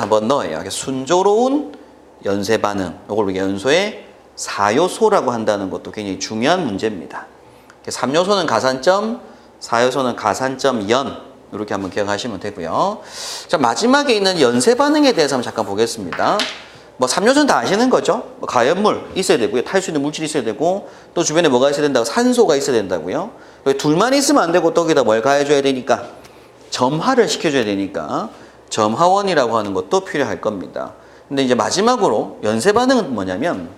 한번 넣어요. 순조로운 연쇄 반응. 이걸 우리가 연소의 4요소라고 한다는 것도 굉장히 중요한 문제입니다. 3요소는 가산점, 4요소는 가산점 연. 이렇게 한번 기억하시면 되고요. 자, 마지막에 있는 연쇄 반응에 대해서 한번 잠깐 보겠습니다. 뭐 3요소는 다 아시는 거죠. 뭐 가연물 있어야 되고요. 탈 수 있는 물질이 있어야 되고, 또 주변에 뭐가 있어야 된다고? 산소가 있어야 된다고요. 둘만 있으면 안 되고, 또 거기다 뭘 가해줘야 되니까? 점화를 시켜줘야 되니까 점화원이라고 하는 것도 필요할 겁니다. 근데 이제 마지막으로 연쇄 반응은 뭐냐면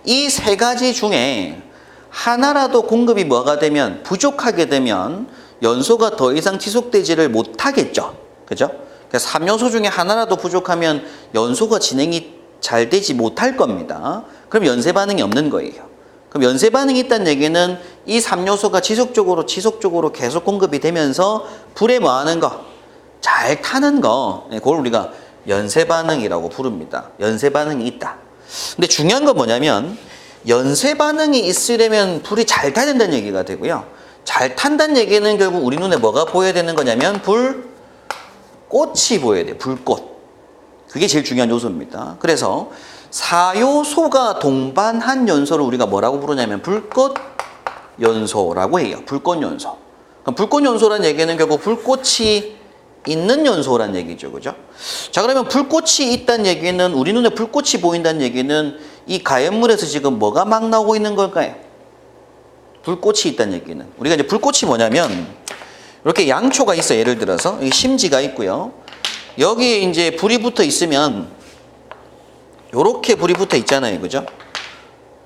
이 세 가지 중에 하나라도 공급이 뭐가 되면, 부족하게 되면 연소가 더 이상 지속되지를 못하겠죠. 그죠? 그러니까 3요소 중에 하나라도 부족하면 연소가 진행이 잘 되지 못할 겁니다. 그럼 연쇄 반응이 없는 거예요. 그럼 연쇄 반응이 있다는 얘기는 이 3요소가 지속적으로 계속 공급이 되면서 불에 뭐 하는 거? 잘 타는 거. 그걸 우리가 연쇄 반응이라고 부릅니다. 연쇄 반응이 있다. 근데 중요한 건 뭐냐면 연쇄 반응이 있으려면 불이 잘 타야 된다는 얘기가 되고요. 잘 탄다는 얘기는 결국 우리 눈에 뭐가 보여야 되는 거냐면 불꽃이 보여야 돼요. 불꽃. 그게 제일 중요한 요소입니다. 그래서 4요소가 동반한 연소를 우리가 뭐라고 부르냐면 불꽃 연소라고 해요. 불꽃 연소. 그럼 불꽃 연소란 얘기는 결국 불꽃이 있는 연소란 얘기죠. 그죠? 자, 그러면 불꽃이 있다는 얘기는, 우리 눈에 불꽃이 보인다는 얘기는 이 가연물에서 지금 뭐가 막 나오고 있는 걸까요? 불꽃이 있다는 얘기는. 우리가 이제 불꽃이 뭐냐면 이렇게 양초가 있어요. 예를 들어서 여기 심지가 있고요. 여기에 이제 불이 붙어 있으면 요렇게 불이 붙어 있잖아요. 그죠?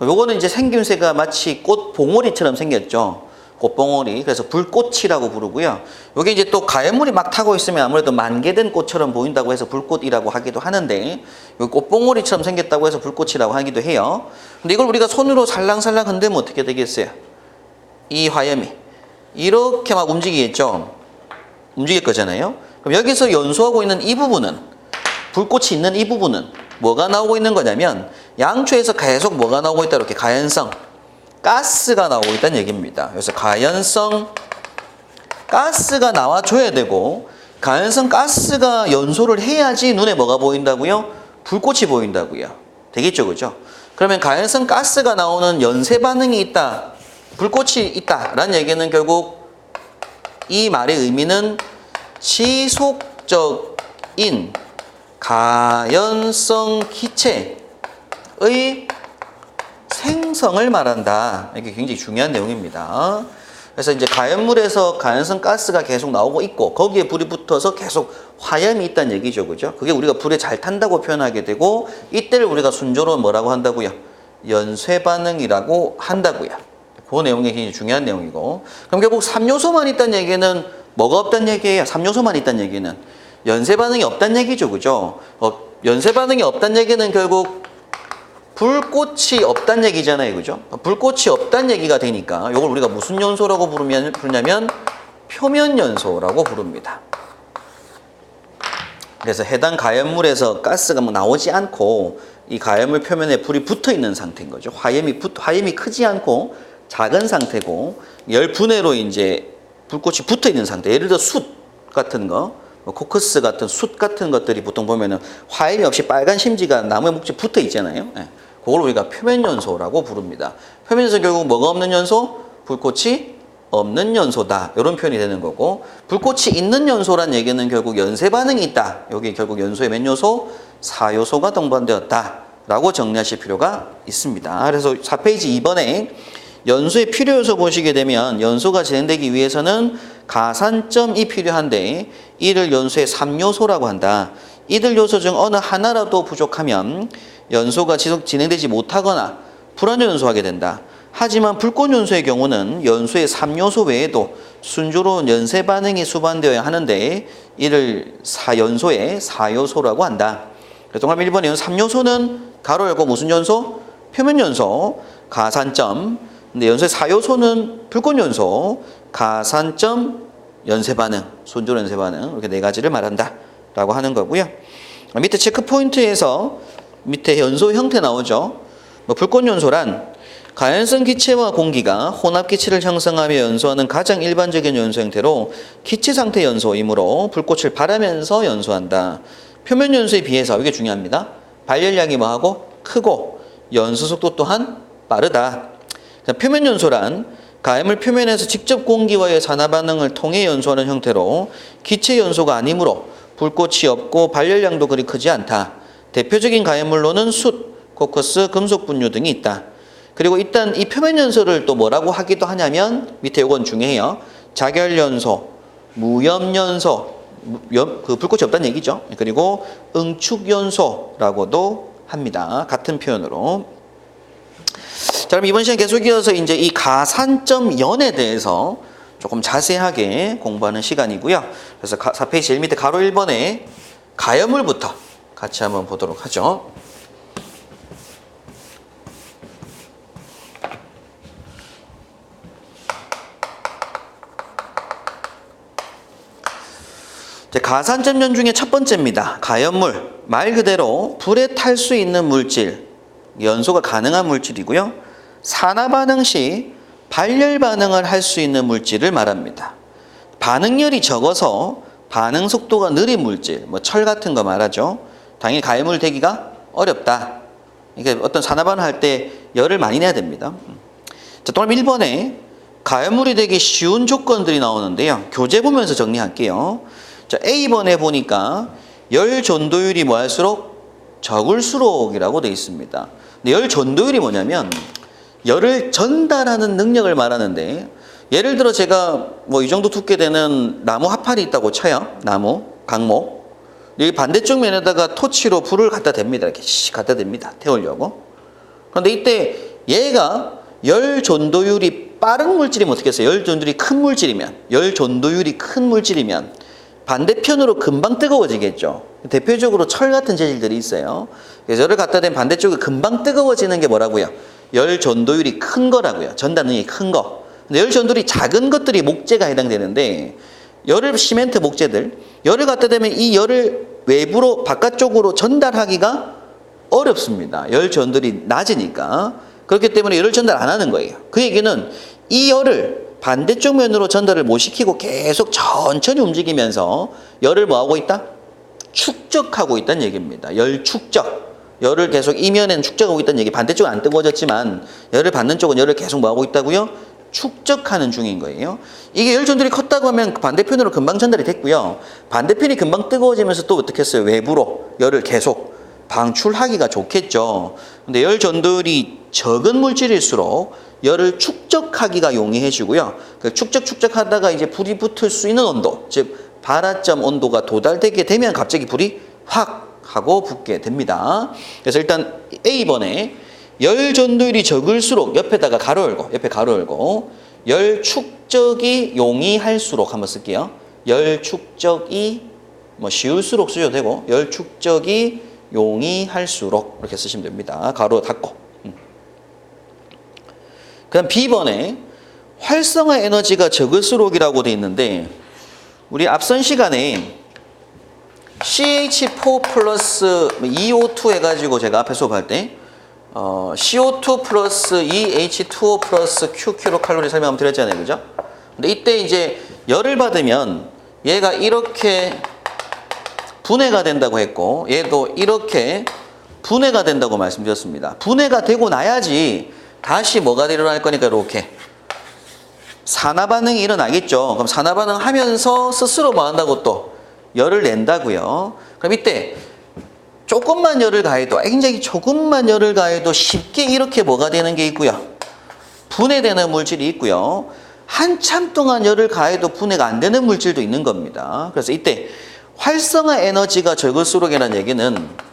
요거는 이제 생김새가 마치 꽃 봉오리처럼 생겼죠. 꽃봉오리. 그래서 불꽃이라고 부르고요. 여기 이제 또 가연물이 막 타고 있으면 아무래도 만개된 꽃처럼 보인다고 해서 불꽃이라고 하기도 하는데, 여기 꽃봉오리처럼 생겼다고 해서 불꽃이라고 하기도 해요. 근데 이걸 우리가 손으로 살랑살랑 흔들면 어떻게 되겠어요? 이 화염이 이렇게 막 움직이겠죠. 움직일 거잖아요. 그럼 여기서 연소하고 있는 이 부분은, 불꽃이 있는 이 부분은 뭐가 나오고 있는 거냐면 양초에서 계속 뭐가 나오고 있다, 이렇게 가연성 가스가 나오고 있다는 얘기입니다. 그래서 가연성 가스가 나와줘야 되고, 가연성 가스가 연소를 해야지 눈에 뭐가 보인다고요? 불꽃이 보인다고요. 되겠죠, 그죠? 그러면 가연성 가스가 나오는 연쇄 반응이 있다, 불꽃이 있다라는 얘기는 결국 이 말의 의미는 지속적인 가연성 기체의 생성을 말한다. 이게 굉장히 중요한 내용입니다. 그래서 이제 가연물에서 가연성 가스가 계속 나오고 있고, 거기에 불이 붙어서 계속 화염이 있다는 얘기죠. 그죠? 그게 우리가 불에 잘 탄다고 표현하게 되고, 이때를 우리가 순조로운 뭐라고 한다고요? 연쇄 반응이라고 한다고요. 그 내용이 굉장히 중요한 내용이고, 그럼 결국 3요소만 있다는 얘기는 뭐가 없다는 얘기예요? 3요소만 있다는 얘기는 연쇄 반응이 없다는 얘기죠. 그죠? 연쇄 반응이 없다는 얘기는 결국 불꽃이 없다는 얘기잖아요. 그죠? 불꽃이 없다는 얘기가 되니까 이걸 우리가 무슨 연소라고 부르냐면 표면 연소라고 부릅니다. 그래서 해당 가연물에서 가스가 뭐 나오지 않고 이 가연물 표면에 불이 붙어 있는 상태인 거죠. 화염이 크지 않고 작은 상태고, 열 분해로 이제 불꽃이 붙어 있는 상태. 예를 들어 숯 같은 거, 코크스 같은 숯 같은 것들이 보통 보면은 화염이 없이 빨간 심지가 나무에 목재 붙어 있잖아요. 네. 그걸 우리가 표면 연소라고 부릅니다. 표면 연소는 결국 뭐가 없는 연소? 불꽃이 없는 연소다. 이런 표현이 되는 거고, 불꽃이 있는 연소란 얘기는 결국 연쇄 반응이 있다. 여기 결국 연소의 몇 요소? 4요소가 동반되었다 라고 정리하실 필요가 있습니다. 그래서 4페이지 2번에 연소의 필요 요소 보시게 되면, 연소가 진행되기 위해서는 가산점이 필요한데 이를 연소의 3요소라고 한다. 이들 요소 중 어느 하나라도 부족하면 연소가 진행되지 못하거나 불완전 연소하게 된다. 하지만 불꽃 연소의 경우는 연소의 3요소 외에도 순조로운 연쇄 반응이 수반되어야 하는데 이를 연소의 4요소라고 한다. 동그라미 1번에 3요소는 가로 열고 무슨 연소? 표면 연소, 가산점. 근데 연소의 4요소는 불꽃 연소, 가산점 연쇄 반응, 손조 연쇄 반응 이렇게 네 가지를 말한다라고 하는 거고요. 밑에 체크 포인트에서 밑에 연소 형태 나오죠. 불꽃 연소란 가연성 기체와 공기가 혼합 기체를 형성하며 연소하는 가장 일반적인 연소 형태로 기체 상태 연소이므로 불꽃을 발하면서 연소한다. 표면 연소에 비해서 이게 중요합니다. 발열량이 뭐하고 크고 연소 속도 또한 빠르다. 표면 연소란 가염을 표면에서 직접 공기와의 산화 반응을 통해 연소하는 형태로 기체 연소가 아니므로 불꽃이 없고 발열량도 그리 크지 않다. 대표적인 가염물로는 숯, 코크스, 금속 분유 등이 있다. 그리고 일단 이 표면 연소를 또 뭐라고 하기도 하냐면 밑에 요건 중요해요. 자결 연소, 무염 연소, 그 불꽃이 없다는 얘기죠. 그리고 응축 연소라고도 합니다. 같은 표현으로. 자, 그럼 이번 시간 계속 이어서 이제 이 가산점 연에 대해서 조금 자세하게 공부하는 시간이고요. 그래서 4페이지 제일 밑에 가로 1번에 가염물부터 같이 한번 보도록 하죠. 가산점연 중에 첫 번째입니다. 가염물, 말 그대로 불에 탈 수 있는 물질, 연소가 가능한 물질이고요. 산화 반응 시 발열 반응을 할 수 있는 물질을 말합니다. 반응열이 적어서 반응 속도가 느린 물질, 철 같은 거 말하죠. 당연히 가염물 되기가 어렵다. 이게 어떤 산화 반응을 할 때 열을 많이 내야 됩니다. 자, 또 1번에 가염물이 되기 쉬운 조건들이 나오는데요. 교재 보면서 정리할게요. 자, A번에 보니까 열 전도율이 뭐 할수록 적을수록이라고 되어 있습니다. 근데 열 전도율이 뭐냐면 열을 전달하는 능력을 말하는데, 예를 들어 제가 뭐 이 정도 두께 되는 나무 합판이 있다고 쳐요. 나무, 강목. 여기 반대쪽 면에다가 토치로 불을 갖다 댑니다. 이렇게 갖다 댑니다. 태우려고. 그런데 이때 얘가 열 전도율이 빠른 물질이면 어떻게 했어요? 열 전도율이 큰 물질이면 반대편으로 금방 뜨거워지겠죠. 대표적으로 철 같은 재질들이 있어요. 그래서 열을 갖다 댄 반대쪽에 금방 뜨거워지는 게 뭐라고요? 열 전도율이 큰 거라고요. 전달 능력이 큰 거. 근데 열 전도율이 작은 것들이 목재가 해당되는데, 열을 시멘트 목재들, 열을 갖다 대면 이 열을 외부로 바깥쪽으로 전달하기가 어렵습니다. 열 전도율이 낮으니까. 그렇기 때문에 열을 전달 안 하는 거예요. 그 얘기는 이 열을 반대쪽 면으로 전달을 못 시키고 계속 천천히 움직이면서 열을 뭐하고 있다? 축적하고 있다는 얘기입니다. 열 축적. 열을 계속 이면에는 축적하고 있다는 얘기. 반대쪽은 안 뜨거워졌지만 열을 받는 쪽은 열을 계속 뭐하고 있다고요? 축적하는 중인 거예요. 이게 열 전도율이 컸다고 하면 반대편으로 금방 전달이 됐고요. 반대편이 금방 뜨거워지면서 또 어떻게 했어요? 외부로 열을 계속 방출하기가 좋겠죠. 근데 열 전도율이 적은 물질일수록 열을 축적하기가 용이해지고요. 그 축적하다가 이제 불이 붙을 수 있는 온도, 즉 발화점 온도가 도달되게 되면 갑자기 불이 확 하고 붙게 됩니다. 그래서 일단 A번에 열 전도율이 적을수록 옆에다가 가로 열고 열 축적이 용이할수록 한번 쓸게요. 열 축적이 쉬울수록 쓰셔도 되고 열 축적이 용이할수록 이렇게 쓰시면 됩니다. 가로 닫고. 그다음 B번에 활성화 에너지가 적을수록이라고 되어 있는데, 우리 앞선 시간에 CH4 플러스 EO2 해가지고 제가 앞에 수업할 때 CO2 플러스 EH2O 플러스 QK칼로리 설명 한번 드렸잖아요. 그죠? 근데 이때 이제 열을 받으면 얘가 이렇게 분해가 된다고 했고, 얘도 이렇게 분해가 된다고 말씀드렸습니다. 분해가 되고 나야지 다시 뭐가 일어날 거니까 이렇게 산화 반응이 일어나겠죠. 그럼 산화 반응 하면서 스스로 뭐 한다고 또 열을 낸다고요. 그럼 이때 조금만 열을 가해도, 굉장히 조금만 열을 가해도 쉽게 이렇게 뭐가 되는 게 있고요. 분해되는 물질이 있고요. 한참 동안 열을 가해도 분해가 안 되는 물질도 있는 겁니다. 그래서 이때 활성화 에너지가 적을수록이라는 얘기는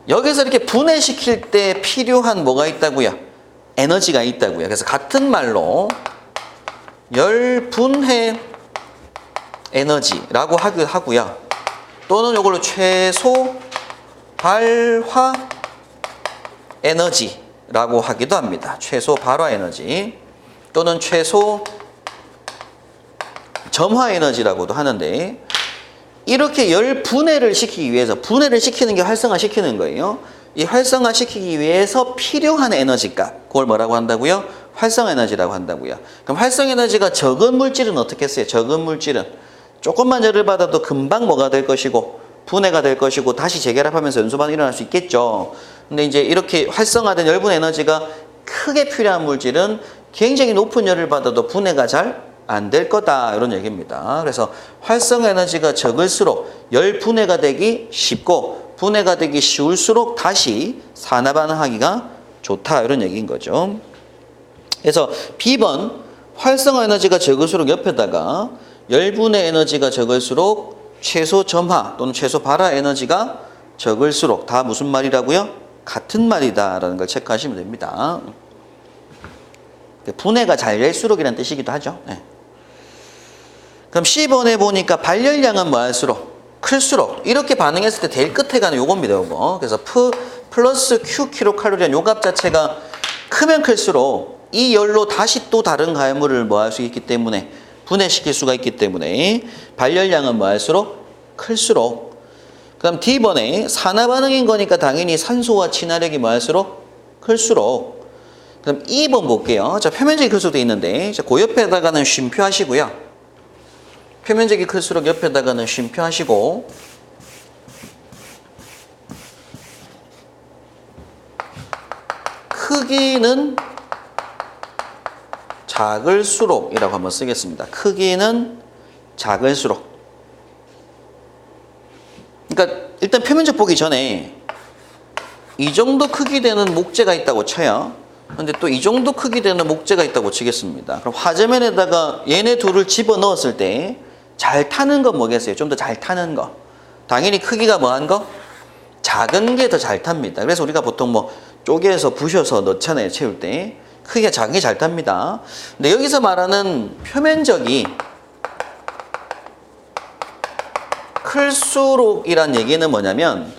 여기서 이렇게 분해시킬 때 필요한 뭐가 있다고요? 에너지가 있다고요. 그래서 같은 말로 열 분해 에너지라고 하고요. 또는 이걸로 최소 발화 에너지 에너지라고 하기도 합니다. 최소 발화 에너지 또는 최소 점화 에너지라고도 하는데, 이렇게 열 분해를 시키기 위해서, 분해를 시키는 게 활성화시키는 거예요. 이 활성화시키기 위해서 필요한 에너지값, 그걸 뭐라고 한다고요? 활성 에너지라고 한다고요. 그럼 활성 에너지가 적은 물질은 어떻게 했어요? 적은 물질은 조금만 열을 받아도 금방 뭐가 될 것이고 분해가 될 것이고 다시 재결합하면서 연소반응이 일어날 수 있겠죠. 근데 이제 이렇게 활성화된 열분 에너지가 크게 필요한 물질은 굉장히 높은 열을 받아도 분해가 잘 안 될 거다, 이런 얘기입니다. 그래서 활성 에너지가 적을수록 열 분해가 되기 쉽고 분해가 되기 쉬울수록 다시 산화 반응하기가 좋다, 이런 얘기인 거죠. 그래서 B번 활성화 에너지가 적을수록 옆에다가 열분해 에너지가 적을수록 최소 점화 또는 최소 발화 에너지가 적을수록 다 무슨 말이라고요? 같은 말이다라는 걸 체크하시면 됩니다. 분해가 잘 될수록이라는 뜻이기도 하죠. 네. 그럼 C번에 보니까 발열량은 뭐 할수록? 클수록. 이렇게 반응했을 때 제일 끝에 가는 요겁니다, 요거. 그래서 F 플러스 Q 킬로칼로리한 요 값 자체가 크면 클수록 이 열로 다시 또 다른 가열물을 뭐 할 수 있기 때문에, 분해시킬 수가 있기 때문에 발열량은 뭐 할수록? 클수록. 그럼 D번에 산화 반응인 거니까 당연히 산소와 친화력이 뭐 할수록? 클수록. 그럼 2번 볼게요. 자, 표면적이 클수록 돼 있는데, 자, 그 옆에다가는 쉼표 하시고요. 표면적이 클수록 옆에다가는 쉼표 하시고, 크기는 작을수록이라고 한번 쓰겠습니다. 크기는 작을수록. 그러니까 일단 표면적 보기 전에 이 정도 크기 되는 목재가 있다고 쳐요. 근데 또 이 정도 크기 되는 목재가 있다고 치겠습니다. 그럼 화재면에다가 얘네 둘을 집어넣었을 때 잘 타는 건 뭐겠어요? 좀 더 잘 타는 거. 당연히 크기가 뭐한 거? 작은 게 더 잘 탑니다. 그래서 우리가 보통 뭐 쪼개서 부셔서 넣잖아요, 채울 때. 크기가 작은 게 잘 탑니다. 근데 여기서 말하는 표면적이 클수록이란 얘기는 뭐냐면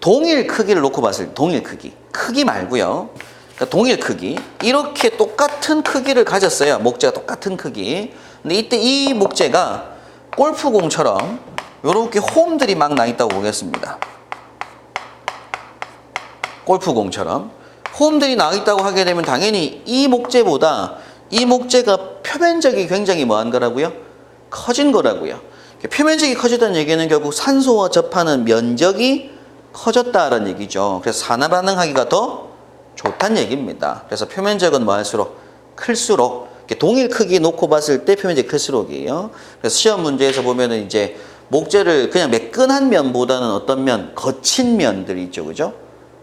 동일 크기를 놓고 봤을 때, 동일 크기 말고요. 그러니까 동일 크기, 이렇게 똑같은 크기를 가졌어요. 목재가 똑같은 크기. 근데 이때 이 목재가 골프공처럼 이렇게 홈들이 막 나 있다고 보겠습니다. 골프공처럼 홈들이 나 있다고 하게 되면 당연히 이 목재보다 이 목재가 표면적이 굉장히 뭐한 거라고요? 커진 거라고요. 표면적이 커졌다는 얘기는 결국 산소와 접하는 면적이 커졌다라는 얘기죠. 그래서 산화 반응하기가 더 좋다는 얘기입니다. 그래서 표면적은 뭐 할수록? 클수록. 동일 크기 놓고 봤을 때 표면적이 클수록이에요. 그래서 시험 문제에서 보면은 이제 목재를 그냥 매끈한 면보다는 어떤 면? 거친 면들이 있죠. 그죠?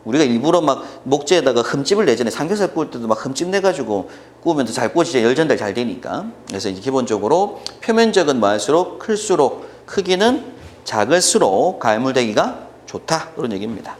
우리가 일부러 막 목재에다가 흠집을 내잖아요. 삼겹살 구울 때도 막 흠집 내가지고 구우면 더 잘 구워지죠. 열 전달 잘 되니까. 그래서 이제 기본적으로 표면적은 뭐 할수록? 클수록. 크기는 작을수록 가열물되기가 좋다, 그런 얘기입니다.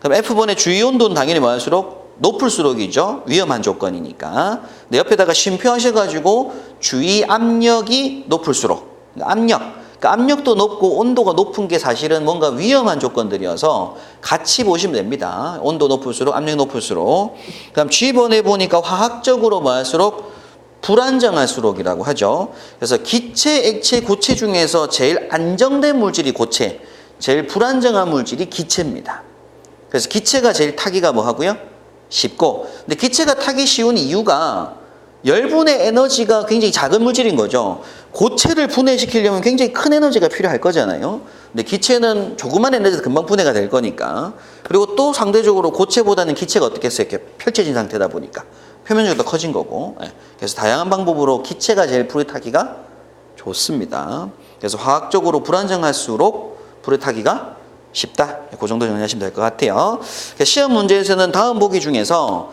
그럼 F번의 주위 온도는 당연히 뭐 할수록? 높을수록이죠. 위험한 조건이니까. 근데 옆에다가 쉼표 하셔가지고 주위 압력이 높을수록. 그러니까 압력도 높고 온도가 높은 게 사실은 뭔가 위험한 조건들이어서 같이 보시면 됩니다. 온도 높을수록, 압력이 높을수록. 그다음 G번에 보니까 화학적으로 뭐 할수록? 불안정할수록이라고 하죠. 그래서 기체, 액체, 고체 중에서 제일 안정된 물질이 고체, 제일 불안정한 물질이 기체입니다. 그래서 기체가 제일 타기가 뭐 하고요? 쉽고. 근데 기체가 타기 쉬운 이유가 열분의 에너지가 굉장히 작은 물질인 거죠. 고체를 분해시키려면 굉장히 큰 에너지가 필요할 거잖아요. 근데 기체는 조그만 에너지도 금방 분해가 될 거니까. 그리고 또 상대적으로 고체보다는 기체가 어떻겠어요? 이렇게 펼쳐진 상태다 보니까 표면적이 더 커진 거고. 그래서 다양한 방법으로 기체가 제일 불에 타기가 좋습니다. 그래서 화학적으로 불안정할수록 불에 타기가 쉽다. 그 정도 정리하시면 될 것 같아요. 시험 문제에서는 다음 보기 중에서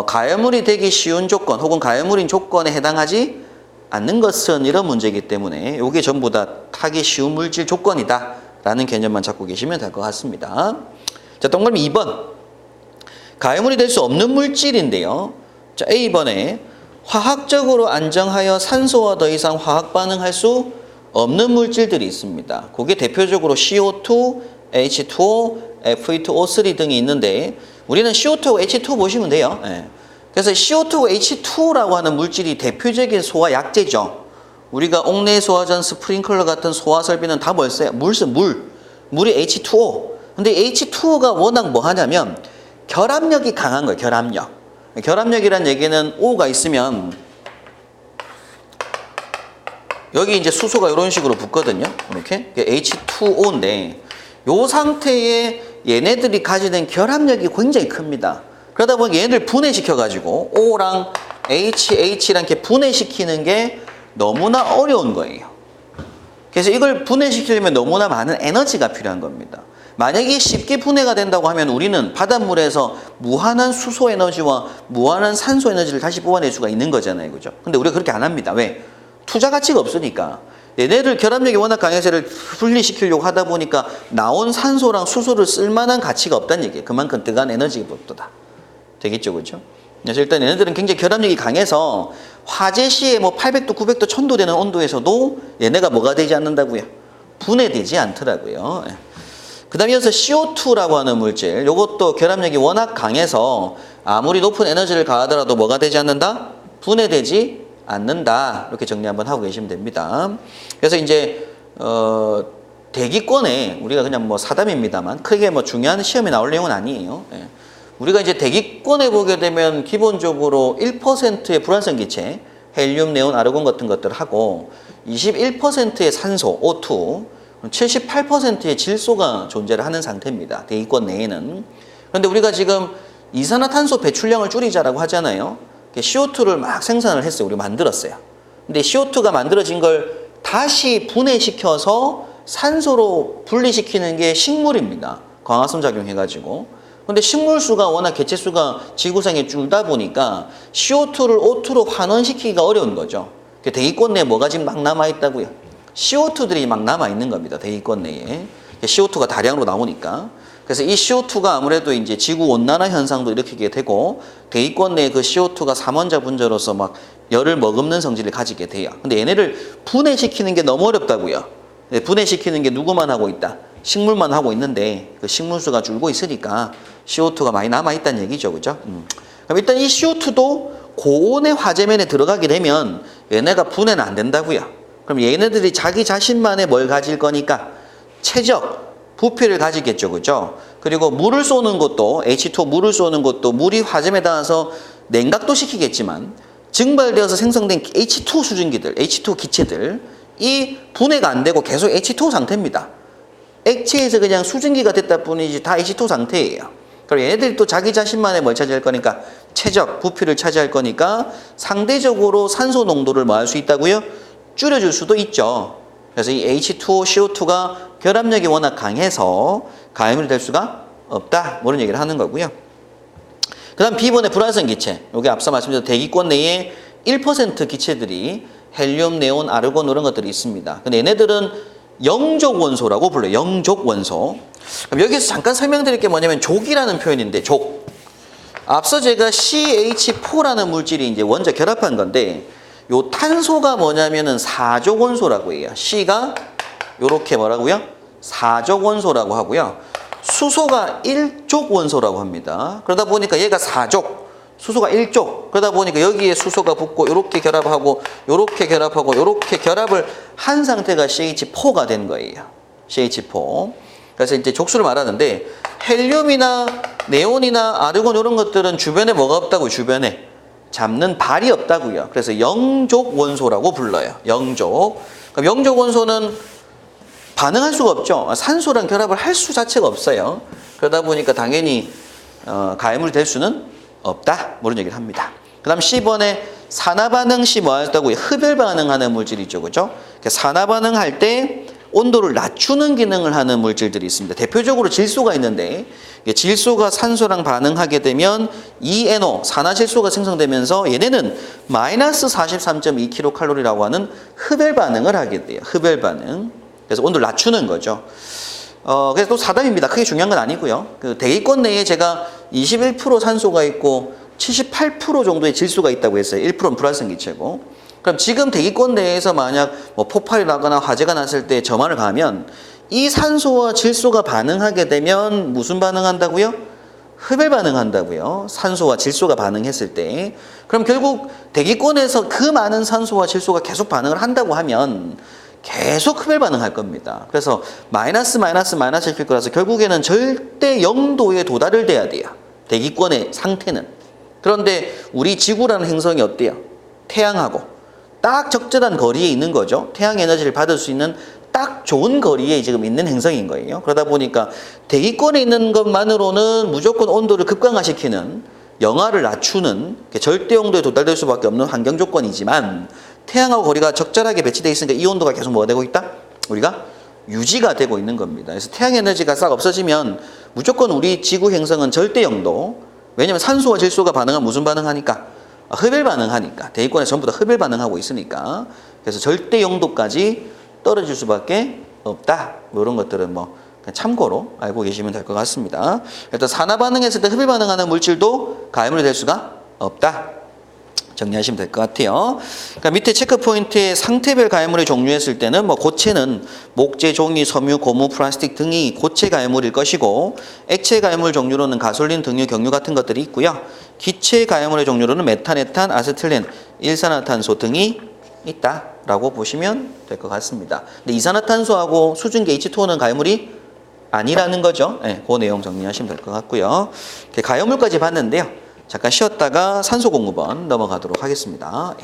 가열물이 되기 쉬운 조건 혹은 가열물인 조건에 해당하지 않는 것은 이런 문제이기 때문에 이게 전부 다 타기 쉬운 물질 조건이다 라는 개념만 잡고 계시면 될 것 같습니다. 자, 동그라미 2번. 가열물이 될 수 없는 물질인데요. 자, A번에 화학적으로 안정하여 산소와 더 이상 화학 반응할 수 없는 물질들이 있습니다. 그게 대표적으로 CO2, H2O, Fe2O3 등이 있는데 우리는 CO2하고 H2 보시면 돼요. 예. 그래서 CO2하고 H2라고 하는 물질이 대표적인 소화 약재죠. 우리가 옥내 소화전, 스프링클러 같은 소화 설비는 다 뭘 써요? 물이 H2O. 근데 H2O가 워낙 뭐 하냐면 결합력이 강한 거예요. 결합력. 결합력이란 얘기는 O가 있으면 여기 이제 수소가 이런 식으로 붙거든요. 이렇게 H2O인데 이 상태에 얘네들이 가지는 결합력이 굉장히 큽니다. 그러다 보니 얘네들 분해시켜가지고 O랑 H랑 이렇게 분해시키는 게 너무나 어려운 거예요. 그래서 이걸 분해시키려면 너무나 많은 에너지가 필요한 겁니다. 만약에 쉽게 분해가 된다고 하면 우리는 바닷물에서 무한한 수소 에너지와 무한한 산소 에너지를 다시 뽑아낼 수가 있는 거잖아요. 그죠? 근데 우리가 그렇게 안 합니다. 왜? 투자 가치가 없으니까. 얘네들 결합력이 워낙 강해서 를 분리시키려고 하다 보니까 나온 산소랑 수소를 쓸만한 가치가 없다는 얘기예요. 그만큼 뜨거운 에너지가 없다. 되겠죠, 그죠? 그래서 일단 얘네들은 굉장히 결합력이 강해서 화재 시에 뭐 800도, 900도, 1000도 되는 온도에서도 얘네가 뭐가 되지 않는다고요? 분해되지 않더라고요. 그 다음에 이어서 CO2라고 하는 물질, 이것도 결합력이 워낙 강해서 아무리 높은 에너지를 가하더라도 뭐가 되지 않는다? 분해되지 않는다. 이렇게 정리 한번 하고 계시면 됩니다. 그래서 이제 대기권에 우리가 그냥 뭐 사담입니다만 크게 뭐 중요한 시험에 나올 내용은 아니에요. 예. 우리가 이제 대기권에 보게 되면 기본적으로 1%의 불활성 기체, 헬륨, 네온, 아르곤 같은 것들을 하고 21%의 산소, O2, 78%의 질소가 존재를 하는 상태입니다. 대기권 내에는. 그런데 우리가 지금 이산화탄소 배출량을 줄이자라고 하잖아요. CO2를 막 생산을 했어요. 우리가 만들었어요. 근데 CO2가 만들어진 걸 다시 분해시켜서 산소로 분리시키는 게 식물입니다. 광합성 작용해가지고. 근데 식물수가 워낙 개체수가 지구상에 줄다 보니까 CO2를 O2로 환원시키기가 어려운 거죠. 대기권 내에 뭐가 지금 막 남아있다고요? CO2들이 막 남아있는 겁니다. 대기권 내에. CO2가 다량으로 나오니까. 그래서 이 CO2가 아무래도 이제 지구 온난화 현상도 일으키게 되고 대기권 내에 그 CO2가 삼원자 분자로서 막 열을 머금는 성질을 가지게 돼요. 근데 얘네를 분해시키는 게 너무 어렵다고요. 분해시키는 게 누구만 하고 있다? 식물만 하고 있는데 그 식물수가 줄고 있으니까 CO2가 많이 남아있다는 얘기죠. 그죠? 그럼 일단 이 CO2도 고온의 화재면에 들어가게 되면 얘네가 분해는 안 된다고요. 그럼 얘네들이 자기 자신만의 뭘 가질 거니까? 최적, 부피를 가지겠죠. 그죠? 그리고 물을 쏘는 것도, H2O 물을 쏘는 것도 물이 화재에 닿아서 냉각도 시키겠지만 증발되어서 생성된 H2O 수증기들, H2O 기체들, 이 분해가 안 되고 계속 H2O 상태입니다. 액체에서 그냥 수증기가 됐다 뿐이지 다 H2O 상태예요. 그럼 얘네들이 또 자기 자신만의 뭘 차지할 거니까? 최적, 부피를 차지할 거니까 상대적으로 산소 농도를 뭐 할 수 있다고요? 줄여줄 수도 있죠. 그래서 이 H2O, CO2가 결합력이 워낙 강해서 가해물이 될 수가 없다. 이런 얘기를 하는 거고요. 그 다음 B번의 불활성 기체. 여기 앞서 말씀드린 대기권 내에 1% 기체들이 헬륨, 네온, 아르곤 이런 것들이 있습니다. 근데 얘네들은 영족 원소라고 불러요. 영족 원소. 그럼 여기서 잠깐 설명드릴 게 뭐냐면 족이라는 표현인데 족. 앞서 제가 CH4라는 물질이 이제 원자 결합한 건데 요 탄소가 뭐냐면은 4족 원소라고 해요. C가 요렇게 뭐라고요? 4족 원소라고 하고요. 수소가 1족 원소라고 합니다. 그러다 보니까 얘가 4족, 수소가 1족. 그러다 보니까 여기에 수소가 붙고 요렇게 결합하고 요렇게 결합하고 요렇게 결합을 한 상태가 CH4가 된 거예요. CH4. 그래서 이제 족수를 말하는데 헬륨이나 네온이나 아르곤 이런 것들은 주변에 뭐가 없다고요? 주변에 잡는 발이 없다고요. 그래서 영족 원소라고 불러요. 영족. 그럼 영족 원소는 반응할 수가 없죠. 산소랑 결합을 할 수 자체가 없어요. 그러다 보니까 당연히 가해물이 될 수는 없다. 이런 얘기를 합니다. 그 다음 C번에 산화반응 시 뭐 했다고요? 흡열 반응하는 물질이죠. 그죠? 산화반응할 때 온도를 낮추는 기능을 하는 물질들이 있습니다. 대표적으로 질소가 있는데 질소가 산소랑 반응하게 되면 ENO, 산화질소가 생성되면서 얘네는 마이너스 43.2kcal라고 하는 흡열 반응을 하게 돼요. 흡열 반응. 그래서 온도를 낮추는 거죠. 그래서 또 사담입니다. 크게 중요한 건 아니고요. 그 대기권 내에 제가 21% 산소가 있고 78% 정도의 질소가 있다고 했어요. 1%는 불활성 기체고. 그럼 지금 대기권 내에서 만약 뭐 폭발이 나거나 화재가 났을 때 점화를 가하면 이 산소와 질소가 반응하게 되면 무슨 반응한다고요? 흡열 반응한다고요. 산소와 질소가 반응했을 때. 그럼 결국 대기권에서 그 많은 산소와 질소가 계속 반응을 한다고 하면 계속 흡열 반응할 겁니다. 그래서 마이너스 일 거라서 결국에는 절대 0도에 도달을 돼야 돼요. 대기권의 상태는. 그런데 우리 지구라는 행성이 어때요? 태양하고 딱 적절한 거리에 있는 거죠. 태양 에너지를 받을 수 있는 딱 좋은 거리에 지금 있는 행성인 거예요. 그러다 보니까 대기권에 있는 것만으로는 무조건 온도를 급강하시키는, 영하를 낮추는 절대 온도에 도달될 수밖에 없는 환경 조건이지만 태양하고 거리가 적절하게 배치되어 있으니까 이 온도가 계속 뭐가 되고 있다? 우리가 유지가 되고 있는 겁니다. 그래서 태양 에너지가 싹 없어지면 무조건 우리 지구 행성은 절대 영도. 왜냐하면 산소와 질소가 반응하면 무슨 반응하니까? 흡열 반응하니까. 대기권에 전부 다 흡열 반응하고 있으니까. 그래서 절대 영도까지 떨어질 수밖에 없다. 이런 것들은 뭐 참고로 알고 계시면 될 것 같습니다. 일단 산화 반응했을 때 흡열 반응하는 물질도 가해물이 될 수가 없다. 정리하시면 될 것 같아요. 그러니까 밑에 체크 포인트에 상태별 가해물의 종류했을 때는 뭐 고체는 목재, 종이, 섬유, 고무, 플라스틱 등이 고체 가해물일 것이고, 액체 가해물 종류로는 가솔린, 등유, 경유 같은 것들이 있고요. 기체 가해물의 종류로는 메탄, 에탄, 아세틸렌, 일산화탄소 등이 있다라고 보시면 될 것 같습니다. 근데 이산화탄소하고 수증기 H2O는 가해물이 아니라는 거죠. 네, 그 내용 정리하시면 될 것 같고요. 가해물까지 봤는데요. 잠깐 쉬었다가 산소 공급원 넘어가도록 하겠습니다.